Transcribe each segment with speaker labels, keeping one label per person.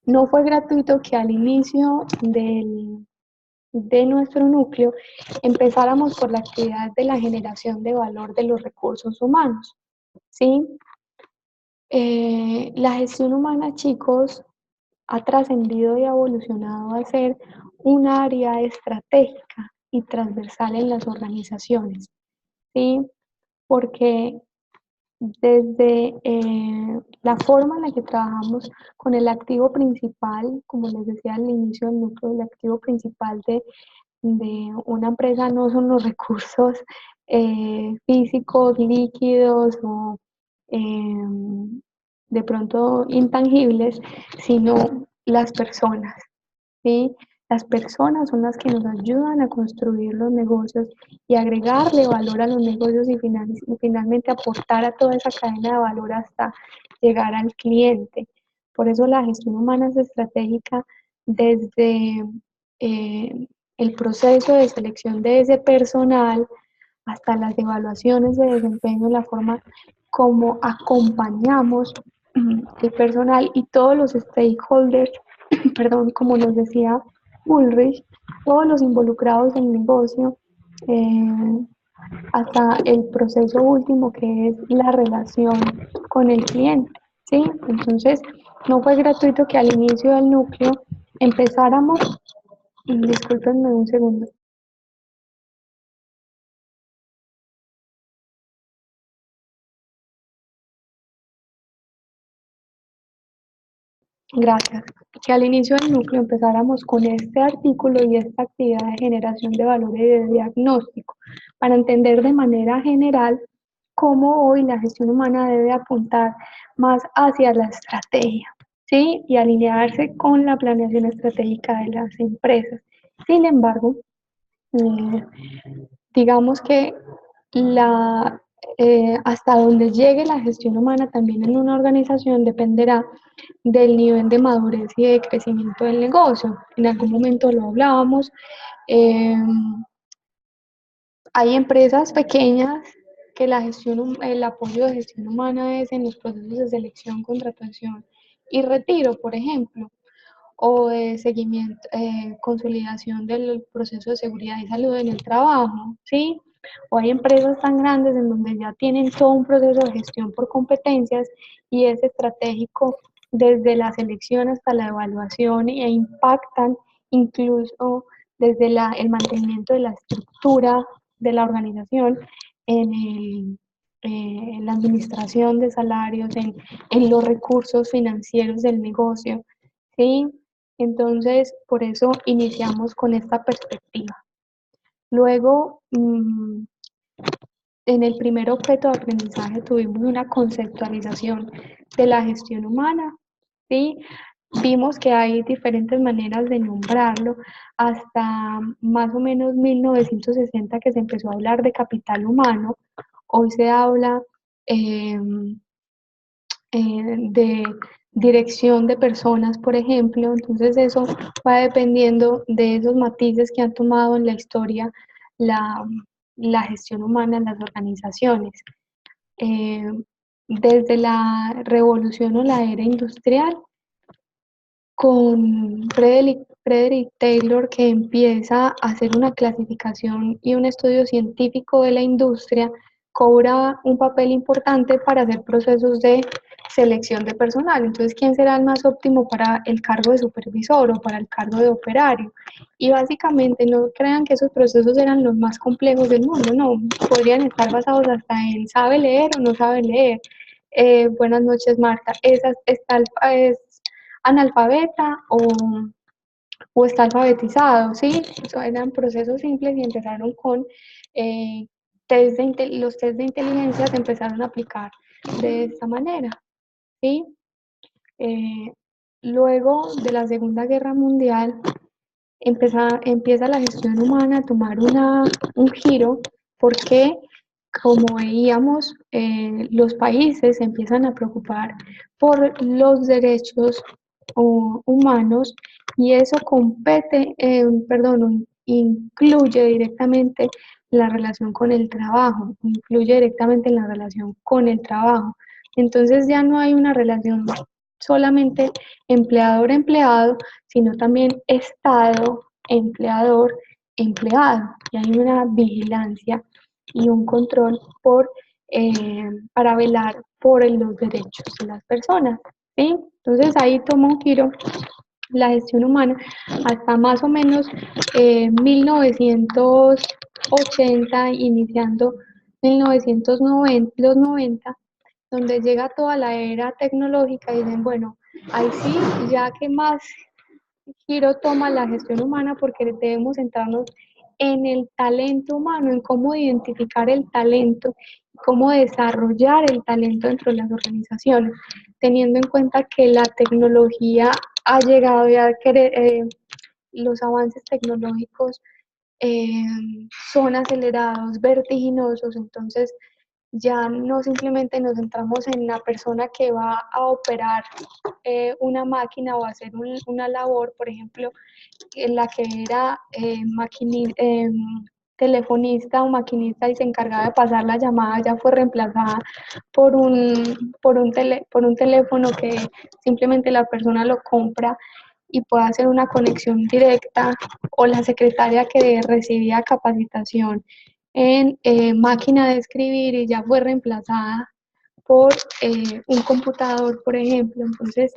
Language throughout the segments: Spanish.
Speaker 1: No fue gratuito que al inicio de nuestro núcleo empezáramos por la actividad de la generación de valor de los recursos humanos, ¿sí? La gestión humana, chicos, ha trascendido y ha evolucionado a ser un área estratégica y transversal en las organizaciones, ¿sí? Porque desde la forma en la que trabajamos con el activo principal, como les decía al inicio del núcleo, el activo principal de una empresa no son los recursos físicos, líquidos o de pronto intangibles, sino las personas, ¿sí? Las personas son las que nos ayudan a construir los negocios y agregarle valor a los negocios y finalmente aportar a toda esa cadena de valor hasta llegar al cliente. Por eso la gestión humana es estratégica desde el proceso de selección de ese personal hasta las evaluaciones de desempeño, la forma como acompañamos el personal y todos los stakeholders, perdón, como nos decía Ulrich, todos los involucrados en el negocio, eh, hasta el proceso último que es la relación con el cliente, ¿sí? Entonces, no fue gratuito que al inicio del núcleo empezáramos, discúlpenme un segundo. Gracias. Que al inicio del núcleo empezáramos con este artículo y esta actividad de generación de valores y de diagnóstico, para entender de manera general cómo hoy la gestión humana debe apuntar más hacia la estrategia, ¿sí? Y alinearse con la planeación estratégica de las empresas. Sin embargo, eh, digamos que la, hasta donde llegue la gestión humana también en una organización dependerá del nivel de madurez y de crecimiento del negocio. En algún momento lo hablábamos. eh, Hay empresas pequeñas que el apoyo de gestión humana es en los procesos de selección, contratación y retiro, por ejemplo, o de seguimiento, consolidación del proceso de seguridad y salud en el trabajo, ¿sí? O hay empresas tan grandes en donde ya tienen todo un proceso de gestión por competencias y es estratégico desde la selección hasta la evaluación e impactan incluso desde el mantenimiento de la estructura de la organización en la administración de salarios, en los recursos financieros del negocio, ¿sí? Entonces, por eso iniciamos con esta perspectiva. Luego, en el primer objeto de aprendizaje tuvimos una conceptualización de la gestión humana, ¿sí? Vimos que hay diferentes maneras de nombrarlo, hasta más o menos 1960 que se empezó a hablar de capital humano. Hoy se habla eh, de dirección de personas, por ejemplo. Entonces eso va dependiendo de esos matices que han tomado en la historia la, la gestión humana en las organizaciones. Eh, Desde la revolución o la era industrial, con Frederick Taylor, que empieza a hacer una clasificación y un estudio científico de la industria, cobra un papel importante para hacer procesos de selección de personal. Entonces, ¿quién será el más óptimo para el cargo de supervisor o para el cargo de operario? Y básicamente no crean que esos procesos eran los más complejos del mundo, no, podrían estar basados hasta en sabe leer o no sabe leer. Buenas noches, Marta. Es analfabeta o está alfabetizado, ¿sí? Eso eran procesos simples y empezaron con eh, los test de inteligencia se empezaron a aplicar de esta manera, ¿sí? Eh, Luego de la Segunda Guerra Mundial empieza la gestión humana a tomar un giro porque, como veíamos, los países se empiezan a preocupar por los derechos humanos y eso incluye directamente la relación con el trabajo, incluye directamente en la relación con el trabajo. Entonces ya no hay una relación solamente empleador-empleado, sino también Estado, empleador, empleado. Y hay una vigilancia y un control para velar por los derechos de las personas. ¿Sí? Entonces ahí toma un giro la gestión humana hasta más o menos 1980, iniciando 1990, los 90, donde llega toda la era tecnológica y dicen, bueno, ahí sí, ya que más giro toma la gestión humana porque debemos centrarnos en el talento humano, en cómo identificar el talento, cómo desarrollar el talento dentro de las organizaciones, teniendo en cuenta que la tecnología ha llegado ya a querer, los avances tecnológicos eh, son acelerados, vertiginosos, entonces ya no simplemente nos centramos en la persona que va a operar una máquina o hacer una labor, por ejemplo, en la que era telefonista o maquinista y se encargaba de pasar la llamada, ya fue reemplazada por un teléfono que simplemente la persona lo compra y puede hacer una conexión directa, o la secretaria que recibía capacitación en máquina de escribir y ya fue reemplazada por un computador, por ejemplo. Entonces,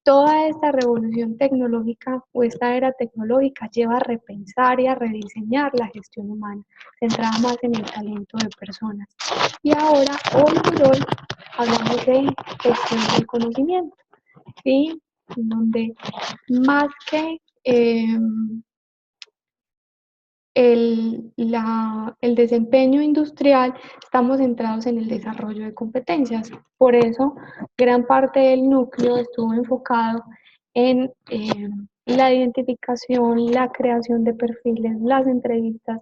Speaker 1: toda esta revolución tecnológica o esta era tecnológica lleva a repensar y a rediseñar la gestión humana, centrada más en el talento de personas. Y ahora, hoy por hoy, hablamos de gestión del conocimiento, ¿sí? Donde más que el desempeño industrial, estamos centrados en el desarrollo de competencias. Por eso, gran parte del núcleo estuvo enfocado en la identificación, la creación de perfiles, las entrevistas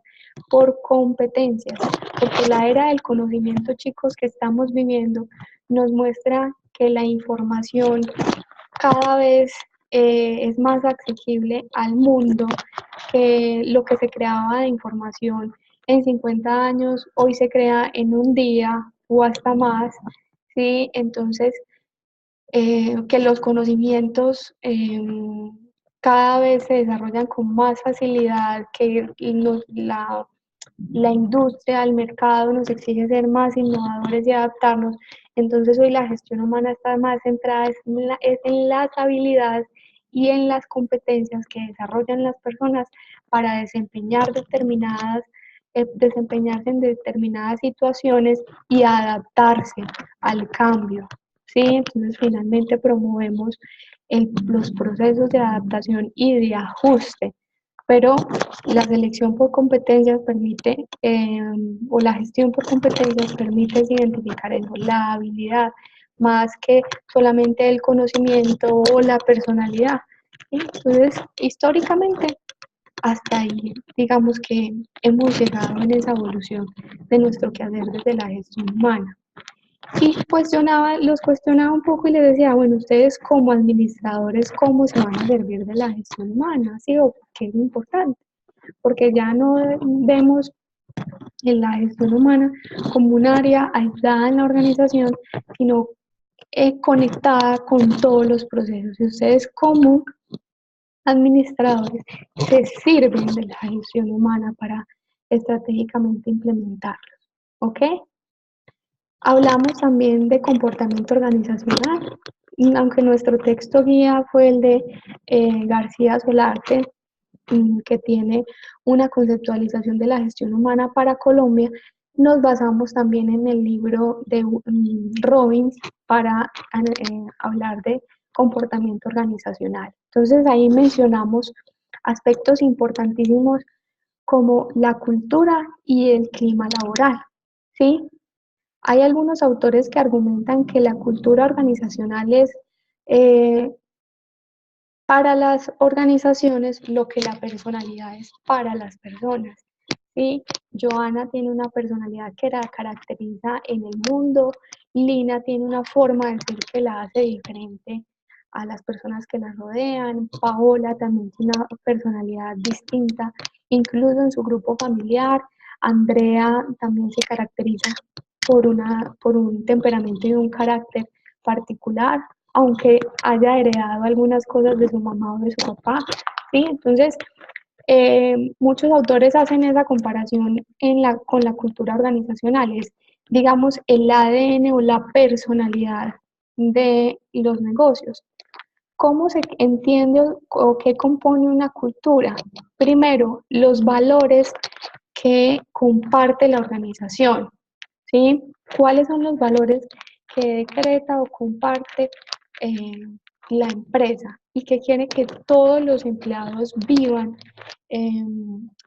Speaker 1: por competencias, porque la era del conocimiento, chicos, que estamos viviendo nos muestra que la información cada vez es más accesible al mundo, que lo que se creaba de información en 50 años, hoy se crea en un día o hasta más, ¿sí? Entonces, que los conocimientos cada vez se desarrollan con más facilidad, que la industria, el mercado nos exige ser más innovadores y adaptarnos. Entonces hoy la gestión humana está más centrada es en las habilidades y en las competencias que desarrollan las personas para desempeñarse en determinadas situaciones y adaptarse al cambio. ¿Sí? Entonces finalmente promovemos los procesos de adaptación y de ajuste, pero la selección por competencias permite, o la gestión por competencias permite identificar eso, la habilidad, más que solamente el conocimiento o la personalidad. Entonces, históricamente, hasta ahí, digamos que hemos llegado en esa evolución de nuestro quehacer desde la gestión humana. Y los cuestionaba un poco y les decía, bueno, ustedes como administradores, ¿cómo se van a servir de la gestión humana? ¿Sí? ¿O qué es importante? Porque ya no vemos en la gestión humana como un área aislada en la organización, sino conectada con todos los procesos. Y ustedes como administradores se sirven de la gestión humana para estratégicamente implementarlos. ¿Ok? Hablamos también de comportamiento organizacional, aunque nuestro texto guía fue el de García Solarte, que tiene una conceptualización de la gestión humana para Colombia. Nos basamos también en el libro de Robbins para hablar de comportamiento organizacional. Entonces ahí mencionamos aspectos importantísimos como la cultura y el clima laboral, ¿sí? Hay algunos autores que argumentan que la cultura organizacional es eh, para las organizaciones lo que la personalidad es para las personas. ¿Sí? Joana tiene una personalidad que la caracteriza en el mundo, Lina tiene una forma de ser que la hace diferente a las personas que la rodean, Paola también tiene una personalidad distinta, incluso en su grupo familiar, Andrea también se caracteriza por un temperamento y un carácter particular, aunque haya heredado algunas cosas de su mamá o de su papá, ¿sí? Entonces, muchos autores hacen esa comparación con la cultura organizacional, es, digamos, el ADN o la personalidad de los negocios. ¿Cómo se entiende o qué compone una cultura? Primero, los valores que comparte la organización, ¿sí? ¿Cuáles son los valores que decreta o comparte eh, la empresa y que quiere que todos los empleados vivan eh,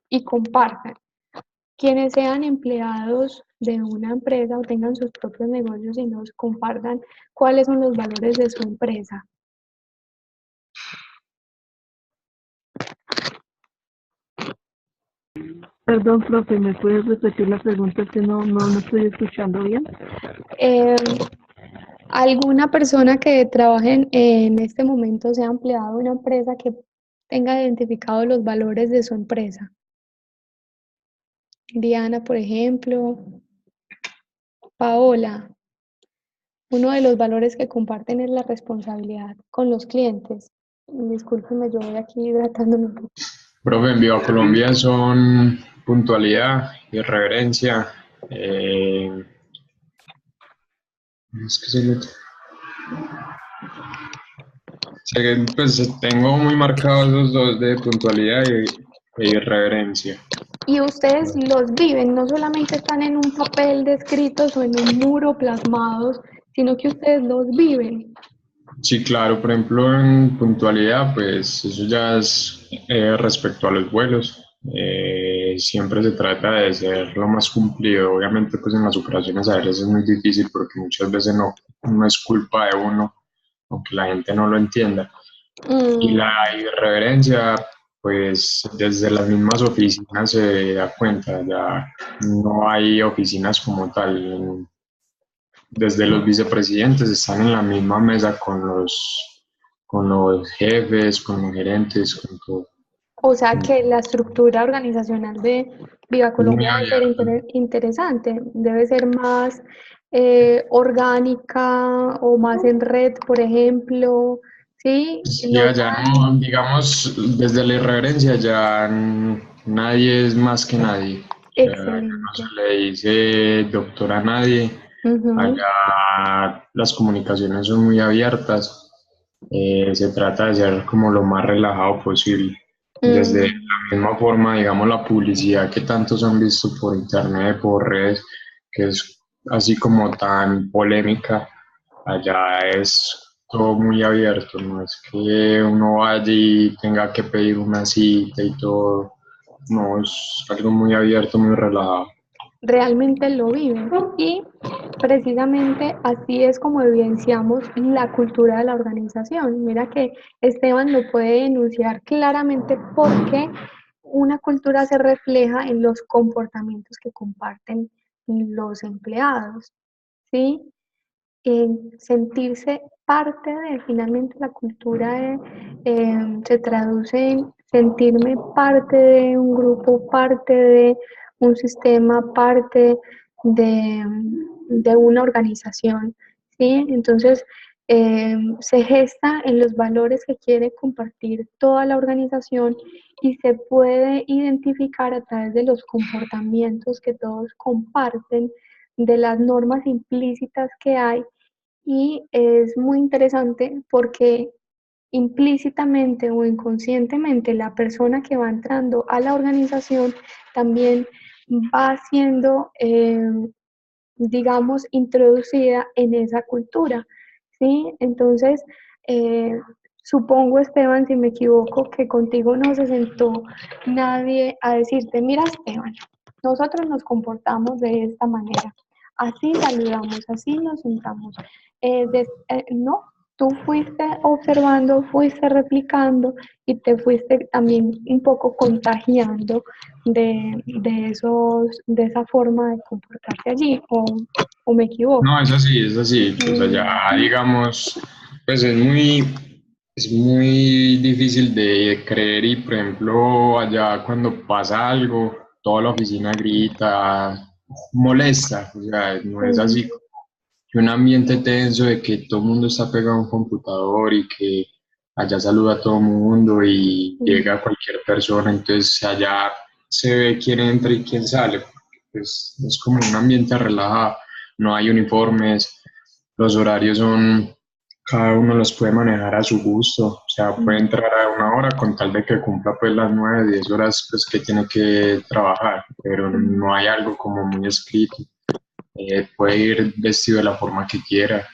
Speaker 1: y compartan? Quienes sean empleados de una empresa o tengan sus propios negocios y nos compartan cuáles son los valores de su empresa.
Speaker 2: Perdón, profe, ¿me puedes repetir la pregunta? Es que no estoy escuchando bien.
Speaker 1: Eh, ¿Alguna persona que trabaje en este momento sea empleado de una empresa que tenga identificados los valores de su empresa? Diana, por ejemplo, Paola, uno de los valores que comparten es la responsabilidad con los clientes. Discúlpeme, yo voy aquí hidratándome un poco.
Speaker 3: Profe, en Viva Colombia son puntualidad, irreverencia, es que pues tengo muy marcados esos dos de puntualidad e irreverencia.
Speaker 1: Y ustedes los viven, no solamente están en un papel descritos o en un muro plasmados, sino que ustedes los viven.
Speaker 3: Sí, claro, por ejemplo, en puntualidad, pues eso ya es respecto a los vuelos. Siempre se trata de ser lo más cumplido. Obviamente, pues en las operaciones aéreas es muy difícil porque muchas veces no es culpa de uno, aunque la gente no lo entienda. Y la irreverencia, pues desde las mismas oficinas se da cuenta, ya no hay oficinas como tal. Desde los vicepresidentes están en la misma mesa con los jefes, con los gerentes, con todo.
Speaker 1: O sea que la estructura organizacional de Viva
Speaker 3: Muy
Speaker 1: Colombia debe ser
Speaker 3: abierto.
Speaker 1: interesante, debe ser más orgánica o más en red, por ejemplo, ¿sí?
Speaker 3: Sí,
Speaker 1: No
Speaker 3: allá
Speaker 1: tan
Speaker 3: no, digamos, desde la irreverencia ya nadie es más que nadie. O sea, ya no
Speaker 1: excelente.
Speaker 3: se le dice doctor a nadie.
Speaker 1: Ujú.
Speaker 3: Allá las comunicaciones son muy abiertas. Se trata de ser como lo más relajado posible. Desde la
Speaker 1: Mm.
Speaker 3: misma forma, digamos, la publicidad que tantos han visto por internet, por redes, que es así como tan polémica, allá es todo muy abierto, no es que uno vaya y tenga que pedir una cita y todo, no, es algo muy abierto, muy relajado.
Speaker 1: Realmente lo viven. Y precisamente así es como evidenciamos la cultura de la organización. Mira que Esteban lo puede enunciar claramente porque una cultura se refleja en los comportamientos que comparten los empleados, ¿sí? En sentirse parte de, finalmente la cultura se traduce en sentirme parte de un grupo, parte de un sistema, parte de, de una organización, ¿sí? Entonces, se gesta en los valores que quiere compartir toda la organización y se puede identificar a través de los comportamientos que todos comparten, de las normas implícitas que hay y es muy interesante porque implícitamente o inconscientemente la persona que va entrando a la organización también va siendo, digamos, introducida en esa cultura, ¿sí? Entonces, eh, supongo, Esteban, si me equivoco, que contigo no se sentó nadie a decirte, mira, Esteban, nosotros nos comportamos de esta manera, así saludamos, así nos sentamos. No, tú fuiste observando, fuiste replicando y te fuiste también un poco contagiando de esa forma de comportarse allí, o me equivoco.
Speaker 3: No, es así, pues allá digamos, pues es muy difícil de creer y por ejemplo allá cuando pasa algo, toda la oficina grita, molesta, o sea, no es así
Speaker 1: Mm,
Speaker 3: que un ambiente tenso de que todo el mundo está pegado a un computador y que allá saluda a todo el mundo y
Speaker 1: Mm,
Speaker 3: llega cualquier persona, entonces allá se ve quién entra y quién sale. Pues es como un ambiente relajado, no hay uniformes, los horarios son, cada uno los puede manejar a su gusto, o sea, puede
Speaker 1: mm,
Speaker 3: entrar a una hora con tal de que cumpla pues las 9, 10 horas pues que tiene que trabajar, pero
Speaker 1: mm.
Speaker 3: no hay algo como muy escrito. Puede ir vestido de la forma que quiera,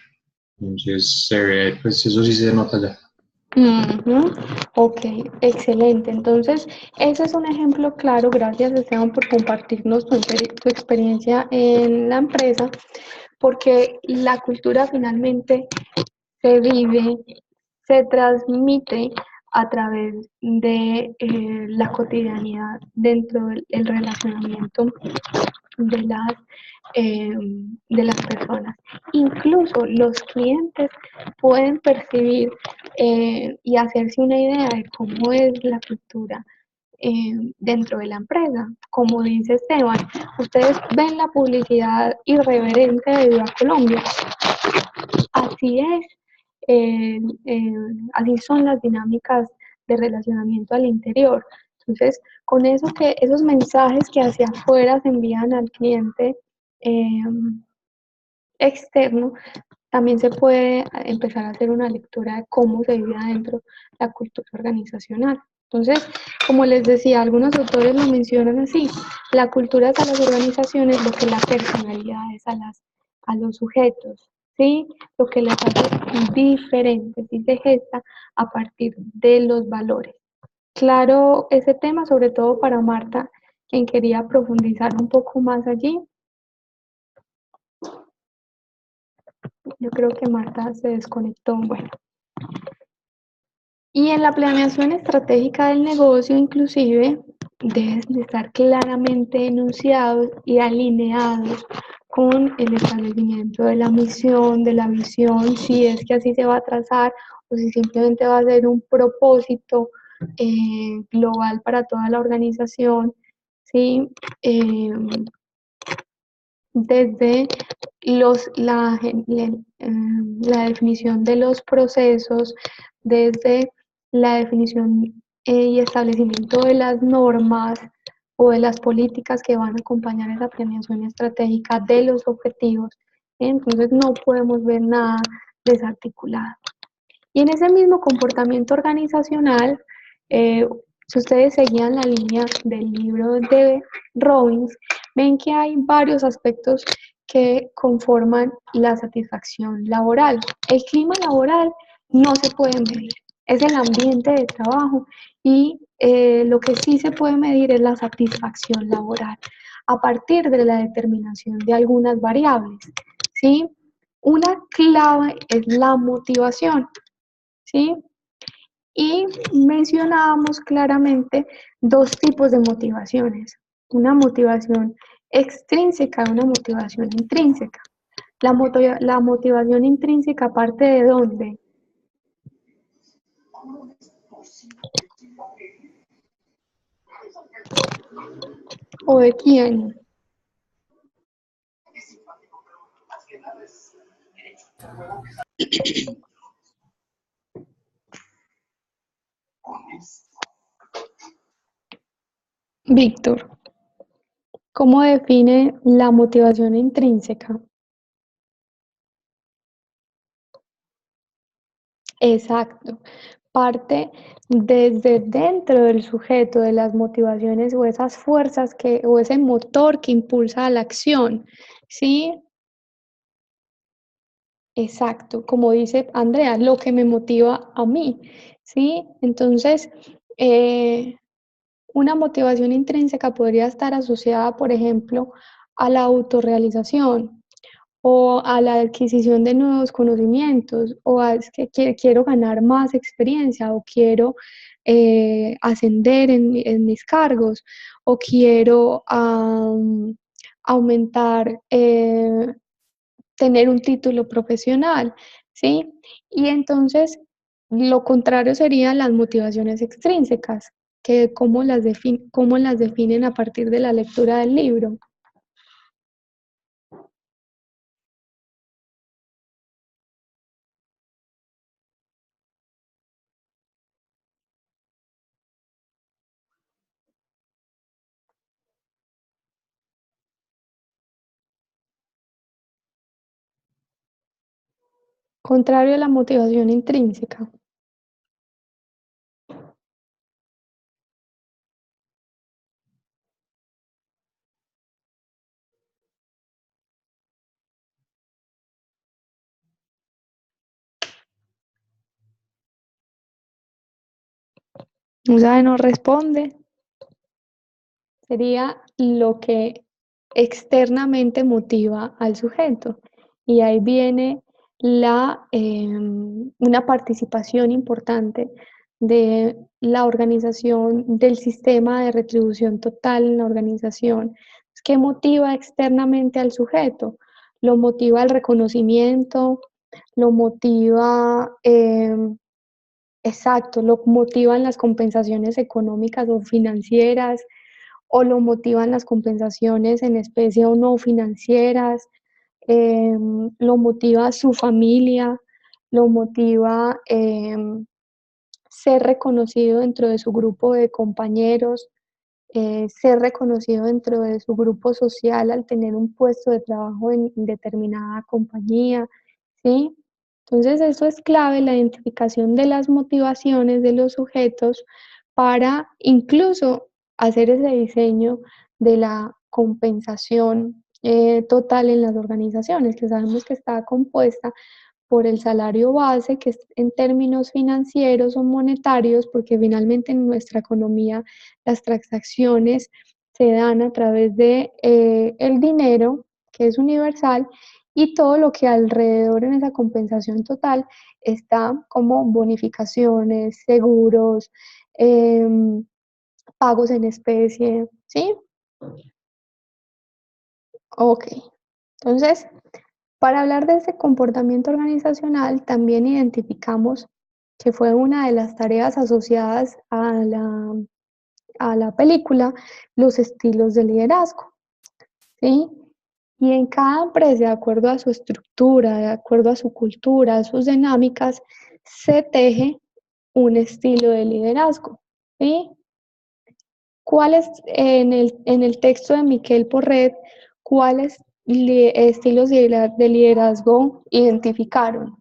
Speaker 3: entonces se ve, pues eso sí se nota ya.
Speaker 1: Ujú. Ok, excelente. Entonces, ese es un ejemplo claro. Gracias, Esteban, por compartirnos tu experiencia en la empresa, porque la cultura finalmente se vive, se transmite a través de la cotidianidad dentro del relacionamiento de eh, de las personas. Incluso los clientes pueden percibir y hacerse una idea de cómo es la cultura dentro de la empresa. Como dice Esteban, ustedes ven la publicidad irreverente de Viva Colombia. Así es, eh, eh, así son las dinámicas de relacionamiento al interior. Entonces, con eso que esos mensajes que hacia afuera se envían al cliente eh, externo, también se puede empezar a hacer una lectura de cómo se vive adentro la cultura organizacional. Entonces, como les decía, algunos autores lo mencionan así, la cultura es a las organizaciones lo que la personalidad es a los sujetos, ¿sí? Lo que les hace diferentes y se gesta a partir de los valores. Claro, ese tema, sobre todo para Marta, quien quería profundizar un poco más allí. Yo creo que Marta se desconectó. Bueno, y en la planeación estratégica del negocio, inclusive, deben de estar claramente enunciados y alineados con el establecimiento de la misión, de la visión, si es que así se va a trazar o si simplemente va a ser un propósito global para toda la organización, ¿sí? Desde la definición de los procesos, desde la definición y establecimiento de las normas o de las políticas que van a acompañar esa planeación estratégica de los objetivos. Entonces no podemos ver nada desarticulado. Y en ese mismo comportamiento organizacional, eh, si ustedes seguían la línea del libro de Robbins, ven que hay varios aspectos que conforman la satisfacción laboral. El clima laboral no se puede medir, es el ambiente de trabajo y lo que sí se puede medir es la satisfacción laboral a partir de la determinación de algunas variables, ¿sí? Una clave es la motivación. ¿Sí? Y mencionábamos claramente dos tipos de motivaciones, una motivación extrínseca y una motivación intrínseca. La motivación intrínseca parte de dónde? ¿O de quién? Víctor, ¿cómo define la motivación intrínseca? Exacto. Parte desde dentro del sujeto, de las motivaciones o esas fuerzas o ese motor que impulsa a la acción, ¿sí? Exacto, como dice Andrea, lo que me motiva a mí, ¿sí? Entonces, eh, una motivación intrínseca podría estar asociada, por ejemplo, a la autorrealización o a la adquisición de nuevos conocimientos o a es que quiero ganar más experiencia o quiero ascender en mis cargos o quiero aumentar tener un título profesional, ¿sí? Y entonces, lo contrario serían las motivaciones extrínsecas, que cómo las definen a partir de la lectura del libro. Contrario a la motivación intrínseca. O sea, no responde. Sería lo que externamente motiva al sujeto. Y ahí viene una participación importante de la organización, del sistema de retribución total en la organización. ¿Qué motiva externamente al sujeto? Lo motiva el reconocimiento, lo motiva, exacto, lo motivan las compensaciones económicas o financieras, o lo motivan las compensaciones en especie o no financieras, lo motiva su familia, lo motiva ser reconocido dentro de su grupo de compañeros, ser reconocido dentro de su grupo social al tener un puesto de trabajo en determinada compañía, ¿sí? Entonces, eso es clave, la identificación de las motivaciones de los sujetos para incluso hacer ese diseño de la compensación total en las organizaciones, que sabemos que está compuesta por el salario base, que es en términos financieros o monetarios, porque finalmente en nuestra economía las transacciones se dan a través de el dinero, que es universal, y todo lo que alrededor en esa compensación total está como bonificaciones, seguros, em, pagos en especie, ¿sí? Ok. Entonces, para hablar de ese comportamiento organizacional, también identificamos que fue una de las tareas asociadas a la película, los estilos de liderazgo, ¿sí? Y en cada empresa, de acuerdo a su estructura, de acuerdo a su cultura, a sus dinámicas, se teje un estilo de liderazgo, ¿sí? ¿Cuáles, en el texto de Miquel Porret, cuáles estilos de liderazgo identificaron?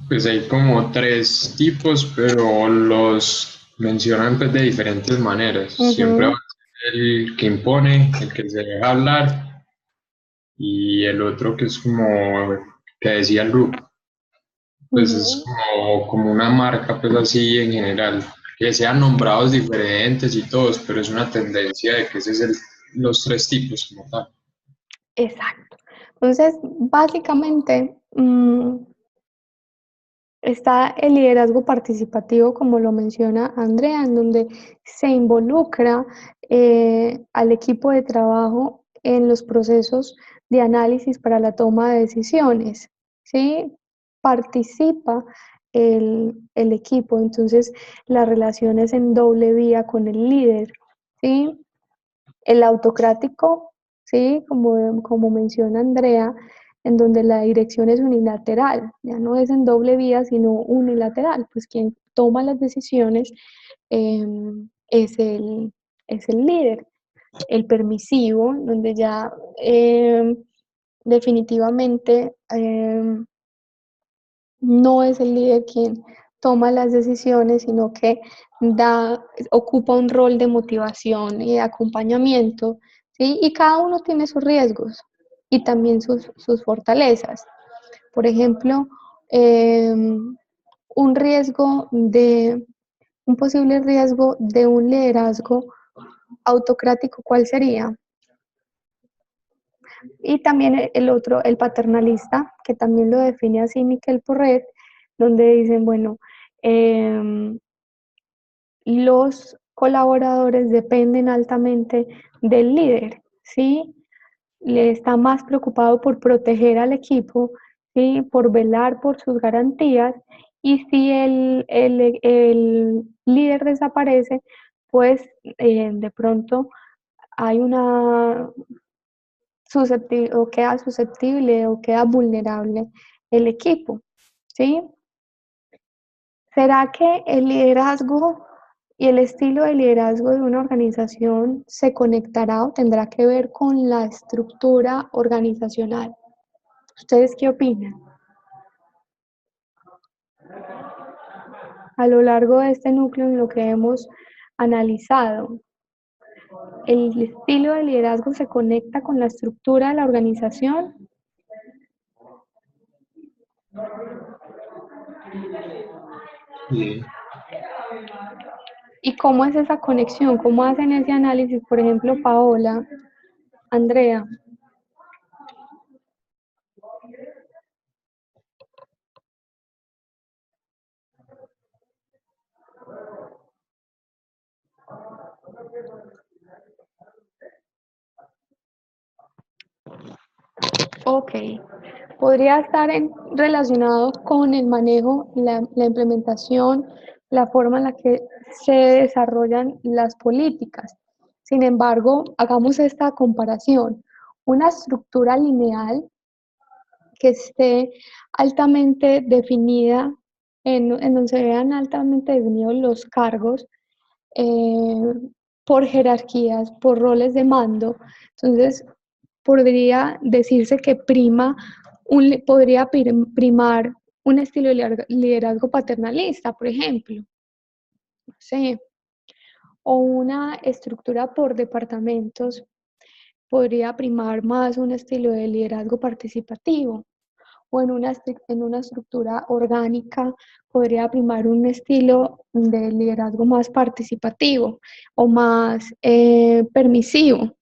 Speaker 3: Pues hay como tres tipos, pero los mencionan pues de diferentes maneras. Siempre va
Speaker 1: Ujú,
Speaker 3: a ser el que impone, el que se deja hablar, y el otro que es como que decía el grupo. Pues es
Speaker 1: ujú.
Speaker 3: como una marca, pues así en general, que sean nombrados diferentes y todos, pero es una tendencia de que ese es los tres tipos como tal.
Speaker 1: Exacto. Entonces, básicamente, está el liderazgo participativo, como lo menciona Andrea, en donde se involucra al equipo de trabajo en los procesos de análisis para la toma de decisiones, ¿sí? Participa el equipo, entonces la relación es en doble vía con el líder, ¿sí? El autocrático, ¿sí? Como menciona Andrea, en donde la dirección es unilateral, ya no es en doble vía, sino unilateral, pues quien toma las decisiones eh, es, es el líder. El permisivo, donde ya definitivamente no es el líder quien toma las decisiones, sino que ocupa un rol de motivación y de acompañamiento, ¿sí? Y cada uno tiene sus riesgos y también sus fortalezas. Por ejemplo, un riesgo un posible riesgo de un liderazgo autocrático, ¿cuál sería? Y también el otro, el paternalista, que también lo define así Miquel Porret, donde dicen, bueno, eh, los colaboradores dependen altamente del líder, ¿sí? Le está más preocupado por proteger al equipo, ¿sí? Por velar por sus garantías, y si el líder desaparece, pues de pronto hay una susceptible o queda vulnerable el equipo, ¿sí? ¿Será que el liderazgo Y el estilo de liderazgo de una organización se conectará o tendrá que ver con la estructura organizacional. ¿Ustedes qué opinan? A lo largo de este núcleo en lo que hemos analizado, el estilo de liderazgo se conecta con la estructura de la organización.
Speaker 3: Sí.
Speaker 1: ¿Y cómo es esa conexión? ¿Cómo hacen ese análisis? Por ejemplo, Paola, Andrea. Ok, podría estar relacionado con el manejo, la implementación, la forma en la que se desarrollan las políticas. Sin embargo, hagamos esta comparación. Una estructura lineal que esté altamente definida, en donde se vean altamente definidos los cargos, eh, por jerarquías, por roles de mando. Entonces, podría decirse que podría primar un estilo de liderazgo paternalista, por ejemplo, no sé, o una estructura por departamentos podría primar más un estilo de liderazgo participativo, o en una estructura orgánica podría primar un estilo de liderazgo más participativo o más permisivo.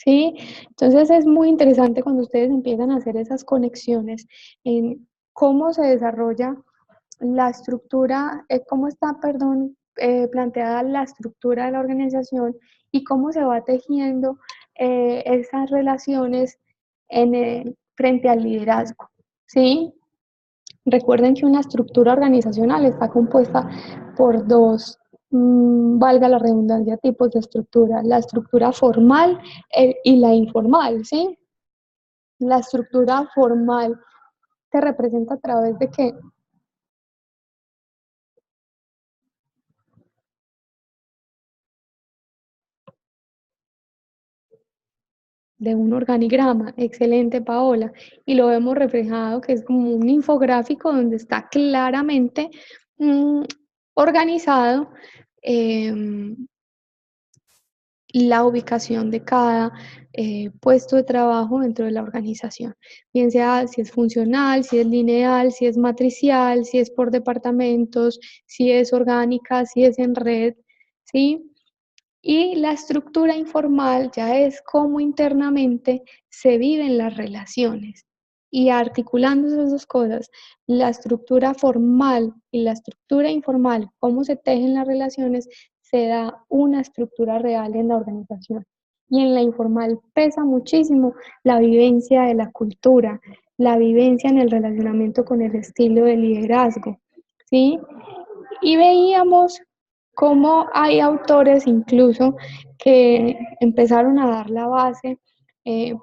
Speaker 1: ¿Sí? Entonces es muy interesante cuando ustedes empiezan a hacer esas conexiones en cómo se desarrolla la estructura, cómo está, perdón, planteada la estructura de la organización y cómo se va tejiendo esas relaciones frente al liderazgo. ¿Sí? Recuerden que una estructura organizacional está compuesta por dos, valga la redundancia, tipos de estructura, la estructura formal y la informal, ¿sí? La estructura formal se representa a través de qué? De un organigrama, excelente Paola, y lo vemos reflejado que es como un infográfico donde está claramente organizado eh, la ubicación de cada puesto de trabajo dentro de la organización, bien sea si es funcional, si es lineal, si es matricial, si es por departamentos, si es orgánica, si es en red, ¿sí? Y la estructura informal ya es cómo internamente se viven las relaciones. Y articulando esas dos cosas, la estructura formal y la estructura informal, cómo se tejen las relaciones, se da una estructura real en la organización. Y en la informal pesa muchísimo la vivencia de la cultura, la vivencia en el relacionamiento con el estilo de liderazgo, ¿sí? Y veíamos cómo hay autores incluso que empezaron a dar la base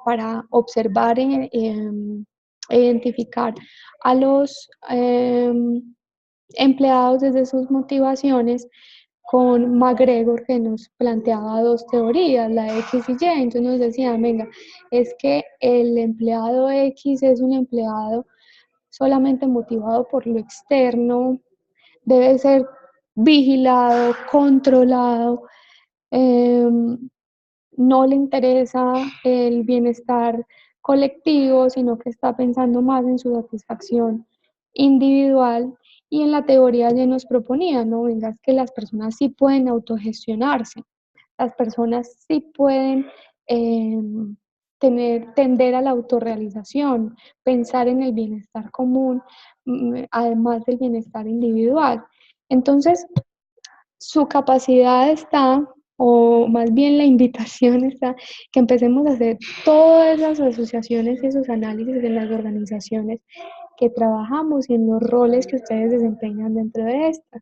Speaker 1: para observar e identificar a los empleados desde sus motivaciones con McGregor, que nos planteaba dos teorías, la X y Y. Entonces nos decía, venga, es que el empleado X es un empleado solamente motivado por lo externo, debe ser vigilado, controlado, eh, no le interesa el bienestar colectivo, sino que está pensando más en su satisfacción individual. Y en la teoría ya nos proponía, ¿no? Venga, es que las personas sí pueden autogestionarse, las personas sí pueden eh, tender a la autorrealización, pensar en el bienestar común, además del bienestar individual. Entonces, su capacidad está, o más bien la invitación está, que empecemos a hacer todas las asociaciones y esos análisis en las organizaciones que trabajamos y en los roles que ustedes desempeñan dentro de esta,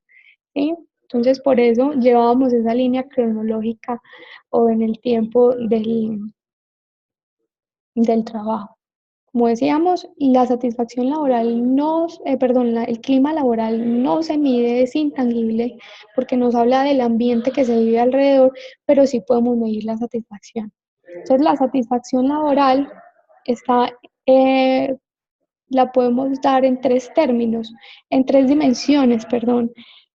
Speaker 1: ¿sí? Entonces, por eso llevábamos esa línea cronológica o en el tiempo del trabajo. como decíamos, la satisfacción laboral no, el clima laboral no se mide, es intangible, porque nos habla del ambiente que se vive alrededor, pero sí podemos medir la satisfacción. Entonces, la satisfacción laboral está, la podemos dar en tres términos, en tres dimensiones, perdón,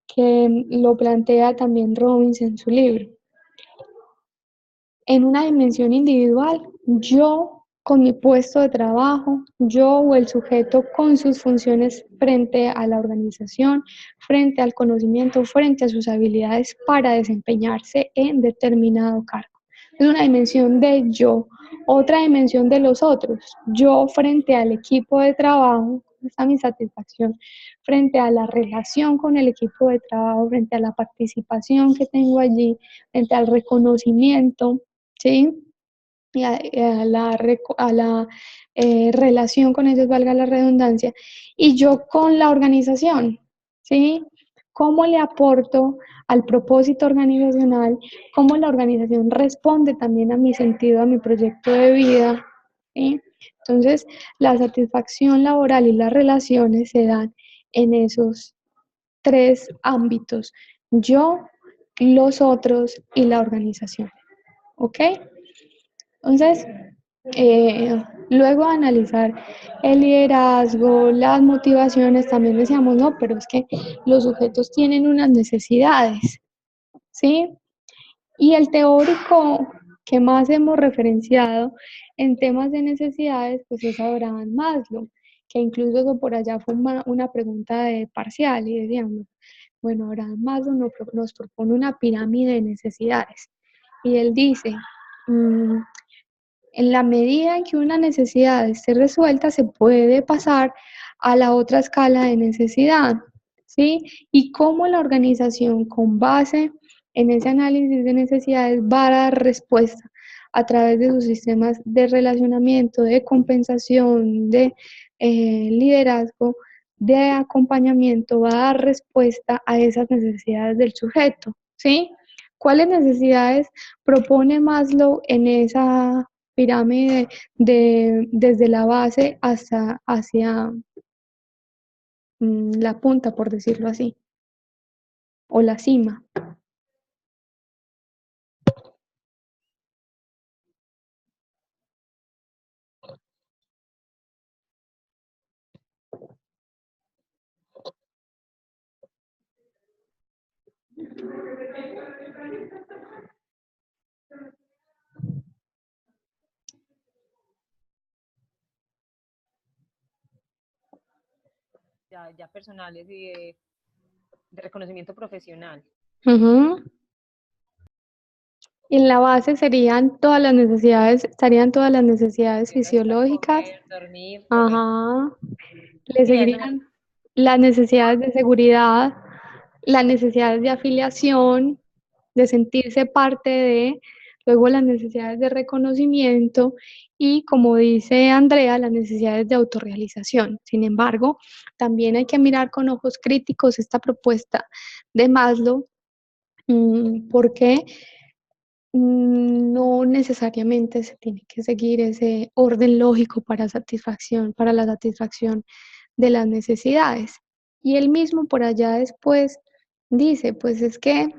Speaker 1: que lo plantea también Robbins en su libro. En una dimensión individual, yo con mi puesto de trabajo, yo o el sujeto con sus funciones frente a la organización, frente al conocimiento, frente a sus habilidades para desempeñarse en determinado cargo. Es una dimensión de yo. Otra dimensión de los otros, yo frente al equipo de trabajo, esa es mi satisfacción, frente a la relación con el equipo de trabajo, frente a la participación que tengo allí, frente al reconocimiento, ¿sí? Y a la relación con ellos, valga la redundancia, y yo con la organización, ¿sí? ¿Cómo le aporto al propósito organizacional? ¿Cómo la organización responde también a mi sentido, a mi proyecto de vida? ¿Sí? Entonces, la satisfacción laboral y las relaciones se dan en esos tres ámbitos: yo, los otros y la organización. ¿Ok? Entonces, luego de analizar el liderazgo, las motivaciones, también decíamos, no, pero es que los sujetos tienen unas necesidades, ¿sí? Y el teórico que más hemos referenciado en temas de necesidades, pues es Abraham Maslow, que incluso eso por allá fue una pregunta de parcial y decíamos, bueno, Abraham Maslow nos propone una pirámide de necesidades. Y él dice, en la medida en que una necesidad esté resuelta, se puede pasar a la otra escala de necesidad, ¿sí? Y cómo la organización, con base en ese análisis de necesidades, va a dar respuesta a través de sus sistemas de relacionamiento, de compensación, de liderazgo, de acompañamiento, va a dar respuesta a esas necesidades del sujeto, ¿sí? ¿Cuáles necesidades propone Maslow en esa pirámide desde la base hasta hacia la punta, por decirlo así, o la cima?
Speaker 4: Ya personales y de reconocimiento profesional.
Speaker 1: Uh-huh. En la base serían todas las necesidades, estarían todas las necesidades fisiológicas.
Speaker 4: Comer, dormir,
Speaker 1: Ajá. Le
Speaker 4: sí,
Speaker 1: seguirían las necesidades de seguridad, las necesidades de afiliación, de sentirse parte de, luego las necesidades de reconocimiento y, como dice Andrea, las necesidades de autorrealización. Sin embargo, también hay que mirar con ojos críticos esta propuesta de Maslow, porque no necesariamente se tiene que seguir ese orden lógico para la satisfacción de las necesidades. Y él mismo por allá después dice, pues es que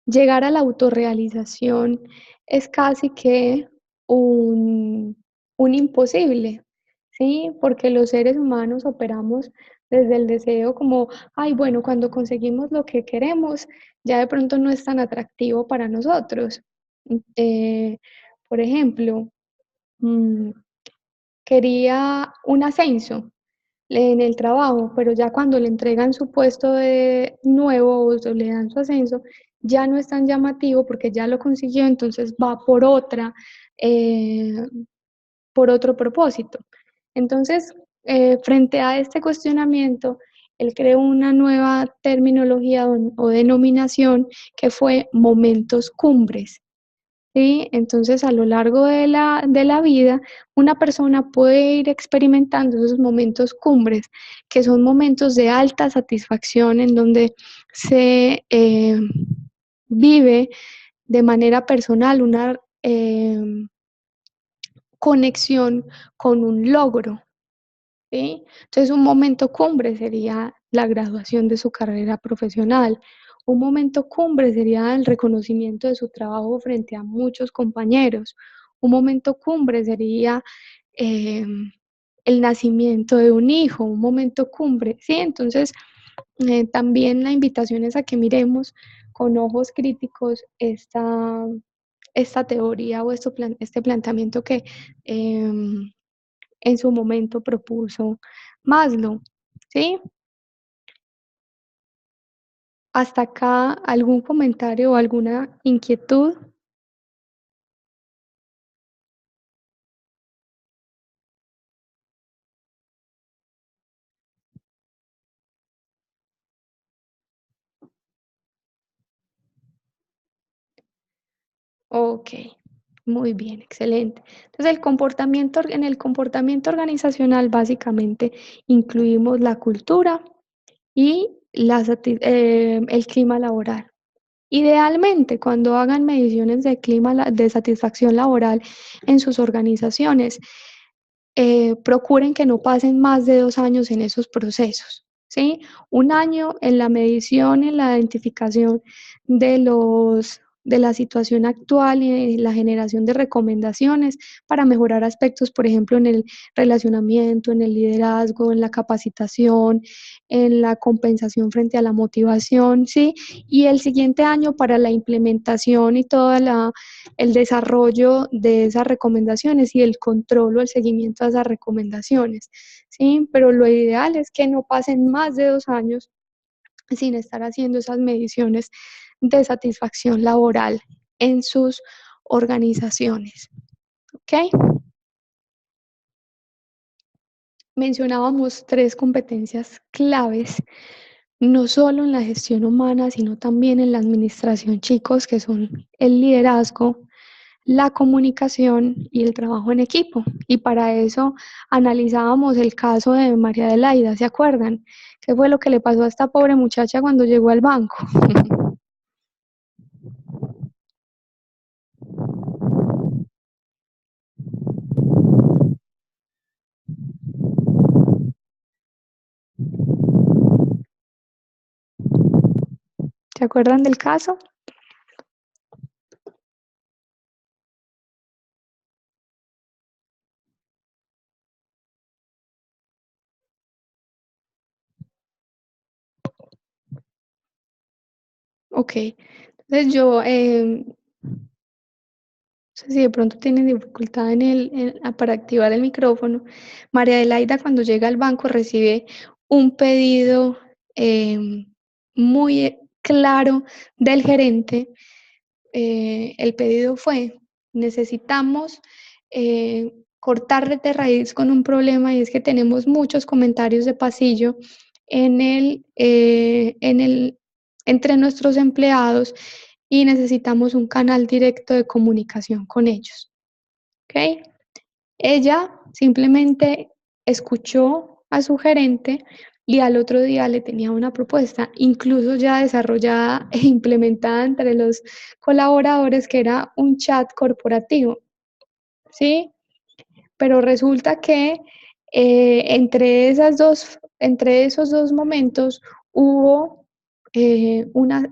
Speaker 1: llegar a la autorrealización es casi que un, un imposible, ¿sí? Porque los seres humanos operamos desde el deseo como, ay, bueno, cuando conseguimos lo que queremos, ya de pronto no es tan atractivo para nosotros. Eh, por ejemplo, mm, quería un ascenso en el trabajo, pero ya cuando le entregan su puesto de nuevo o le dan su ascenso, ya no es tan llamativo porque ya lo consiguió, entonces va eh, por otro propósito. Entonces, frente a este cuestionamiento, él creó una nueva terminología o denominación que fue momentos cumbres. ¿Sí? Entonces, a lo largo de la vida, una persona puede ir experimentando esos momentos cumbres, que son momentos de alta satisfacción en donde se vive de manera personal conexión con un logro, ¿sí? Entonces, un momento cumbre sería la graduación de su carrera profesional. Un momento cumbre sería el reconocimiento de su trabajo frente a muchos compañeros. Un momento cumbre sería eh, el nacimiento de un hijo, un momento cumbre, ¿sí? Entonces, también la invitación es a que miremos con ojos críticos esta teoría o este planteamiento que en su momento propuso Maslow, ¿sí? Hasta acá, ¿algún comentario o alguna inquietud? Ok, muy bien, excelente. Entonces, en el comportamiento organizacional básicamente incluimos la cultura y el clima laboral. Idealmente, cuando hagan mediciones de de satisfacción laboral en sus organizaciones, procuren que no pasen más de 2 años en esos procesos, ¿sí? Un año en la medición, en la identificación de la situación actual y en la generación de recomendaciones para mejorar aspectos, por ejemplo, en el relacionamiento, en el liderazgo, en la capacitación, en la compensación frente a la motivación, ¿sí? Y el siguiente año para la implementación y todo el desarrollo de esas recomendaciones y el control o el seguimiento de esas recomendaciones, ¿sí? Pero lo ideal es que no pasen más de 2 años sin estar haciendo esas mediciones de satisfacción laboral en sus organizaciones, ¿ok? Mencionábamos 3 competencias claves, no solo en la gestión humana, sino también en la administración, chicos, que son el liderazgo, la comunicación y el trabajo en equipo. Y para eso analizábamos el caso de María Adelaida, ¿se acuerdan? ¿Qué fue lo que le pasó a esta pobre muchacha cuando llegó al banco? ¿Se acuerdan del caso? Ok, entonces no sé si de pronto tienen dificultad para activar el micrófono. María Adelaida cuando llega al banco recibe un pedido muy claro del gerente. El pedido fue, necesitamos cortar de raíz con un problema y es que tenemos muchos comentarios de pasillo en entre nuestros empleados y necesitamos un canal directo de comunicación con ellos. ¿Ok? Ella simplemente escuchó a su gerente y al otro día le tenía una propuesta, incluso ya desarrollada e implementada entre los colaboradores, que era un chat corporativo, ¿sí? Pero resulta que entre esos dos momentos hubo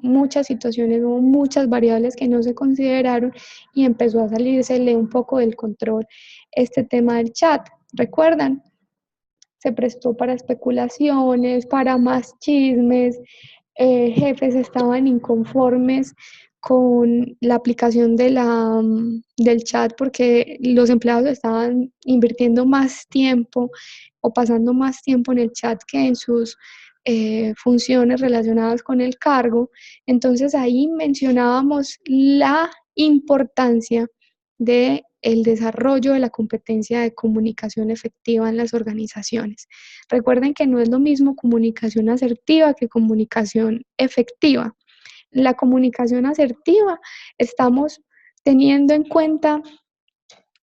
Speaker 1: muchas situaciones, hubo muchas variables que no se consideraron y empezó a salírsele un poco del control este tema del chat. ¿Recuerdan? Se prestó para especulaciones, para más chismes, jefes estaban inconformes con la aplicación del chat porque los empleados estaban invirtiendo más tiempo o pasando más tiempo en el chat que en sus funciones relacionadas con el cargo. Entonces ahí mencionábamos la importancia de el desarrollo de la competencia de comunicación efectiva en las organizaciones. Recuerden que no es lo mismo comunicación asertiva que comunicación efectiva. La comunicación asertiva estamos teniendo en cuenta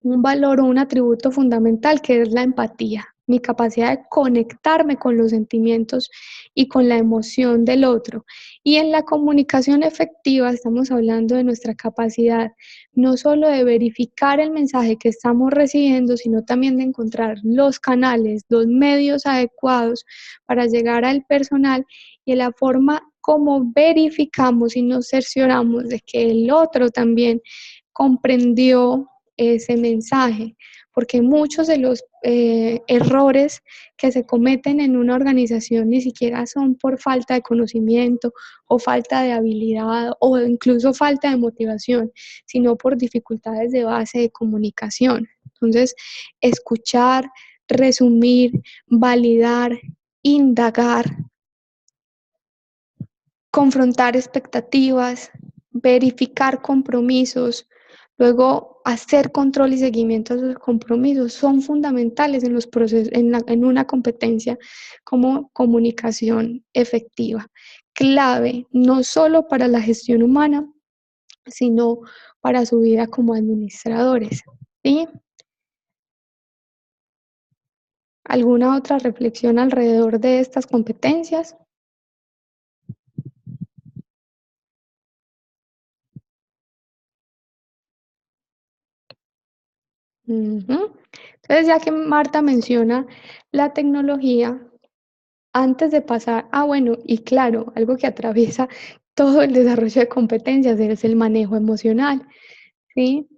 Speaker 1: un valor o un atributo fundamental que es la empatía, mi capacidad de conectarme con los sentimientos y con la emoción del otro. Y en la comunicación efectiva estamos hablando de nuestra capacidad no solo de verificar el mensaje que estamos recibiendo, sino también de encontrar los canales, los medios adecuados para llegar al personal y la forma como verificamos y nos cercioramos de que el otro también comprendió ese mensaje, porque muchos de los errores que se cometen en una organización ni siquiera son por falta de conocimiento o falta de habilidad o incluso falta de motivación, sino por dificultades de base de comunicación. Entonces, escuchar, resumir, validar, indagar, confrontar expectativas, verificar compromisos, luego hacer control y seguimiento a esos compromisos son fundamentales en los procesos, en una competencia como comunicación efectiva. Clave no solo para la gestión humana, sino para su vida como administradores. ¿Sí? ¿Alguna otra reflexión alrededor de estas competencias? Ujú. Entonces, ya que Marta menciona la tecnología, antes de pasar, bueno, y claro, algo que atraviesa todo el desarrollo de competencias es el manejo emocional, ¿sí?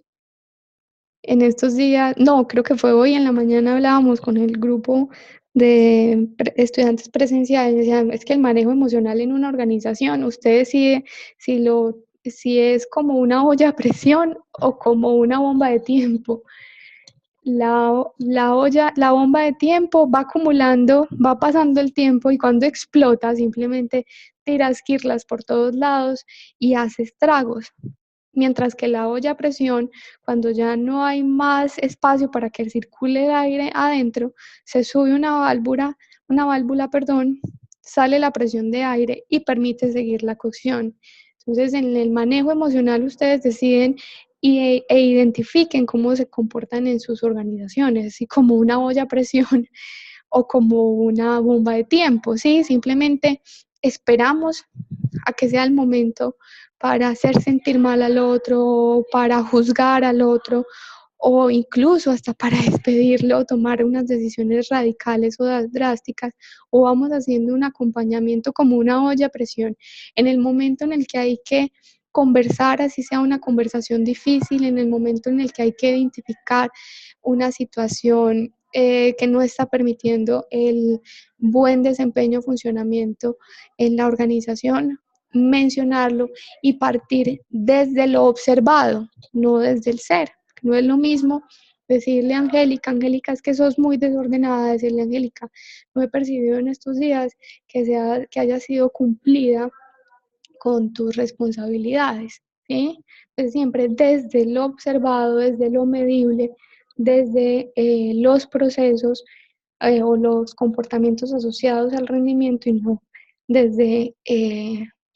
Speaker 1: En estos días, no, creo que fue hoy en la mañana hablábamos con el grupo de estudiantes presenciales, decían, es que el manejo emocional en una organización, usted decide si es como una olla a presión o como una bomba de tiempo. La bomba de tiempo va acumulando, va pasando el tiempo y cuando explota simplemente tira esquirlas por todos lados y hace estragos. Mientras que la olla a presión, cuando ya no hay más espacio para que circule el aire adentro, se sube una válvula, perdón, sale la presión de aire y permite seguir la cocción. Entonces, en el manejo emocional ustedes deciden e identifiquen cómo se comportan en sus organizaciones, así como una olla a presión o como una bomba de tiempo, ¿sí? Simplemente esperamos a que sea el momento para hacer sentir mal al otro, para juzgar al otro o incluso hasta para despedirlo o tomar unas decisiones radicales o drásticas, o vamos haciendo un acompañamiento como una olla a presión en el momento en el que hay que conversar, así sea una conversación difícil, en el momento en el que hay que identificar una situación que no está permitiendo el buen desempeño o funcionamiento en la organización, mencionarlo y partir desde lo observado, no desde el ser. No es lo mismo decirle a Angélica, Angélica, es que sos muy desordenada, decirle a Angélica, no he percibido en estos días que haya sido cumplida con tus responsabilidades, ¿sí? Entonces, siempre desde lo observado, desde lo medible, desde los procesos o los comportamientos asociados al rendimiento y no desde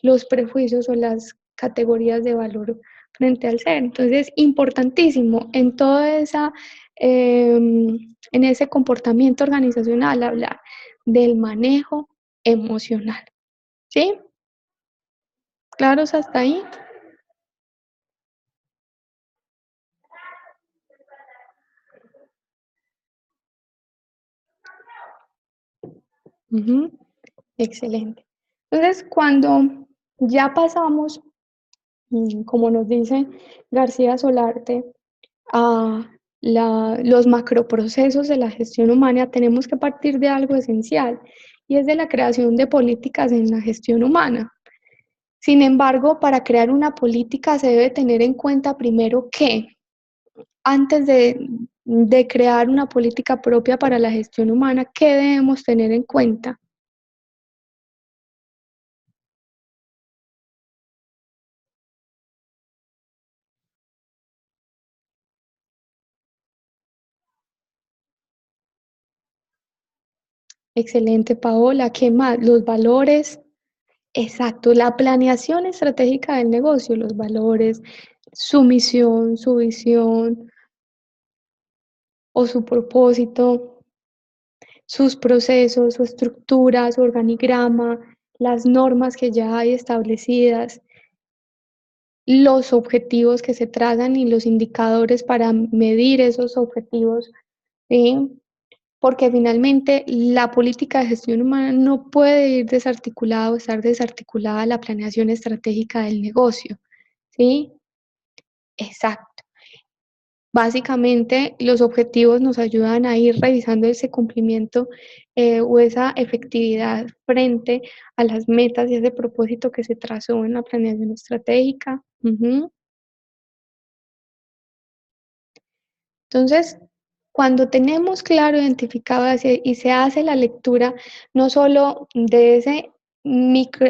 Speaker 1: los prejuicios o las categorías de valor frente al ser. Entonces, importantísimo en toda esa, en ese comportamiento organizacional hablar del manejo emocional, ¿sí? ¿Claros hasta ahí? Ujú. Excelente. Entonces, cuando ya pasamos, como nos dice García Solarte, a los macroprocesos de la gestión humana, tenemos que partir de algo esencial y es de la creación de políticas en la gestión humana. Sin embargo, para crear una política se debe tener en cuenta primero que antes de crear una política propia para la gestión humana, ¿qué debemos tener en cuenta? Excelente, Paola. ¿Qué más? Los valores. Exacto, la planeación estratégica del negocio, los valores, su misión, su visión o su propósito. sus procesos, su estructura, su organigrama, las normas que ya hay establecidas, los objetivos que se trazan y los indicadores para medir esos objetivos, ¿sí? Porque finalmente la política de gestión humana no puede ir desarticulada o estar desarticulada de la planeación estratégica del negocio, ¿sí? Exacto. Básicamente, los objetivos nos ayudan a ir revisando ese cumplimiento o esa efectividad frente a las metas y ese propósito que se trazó en la planeación estratégica. Ujú. Entonces, cuando tenemos claro identificado y se hace la lectura no solo de ese micro,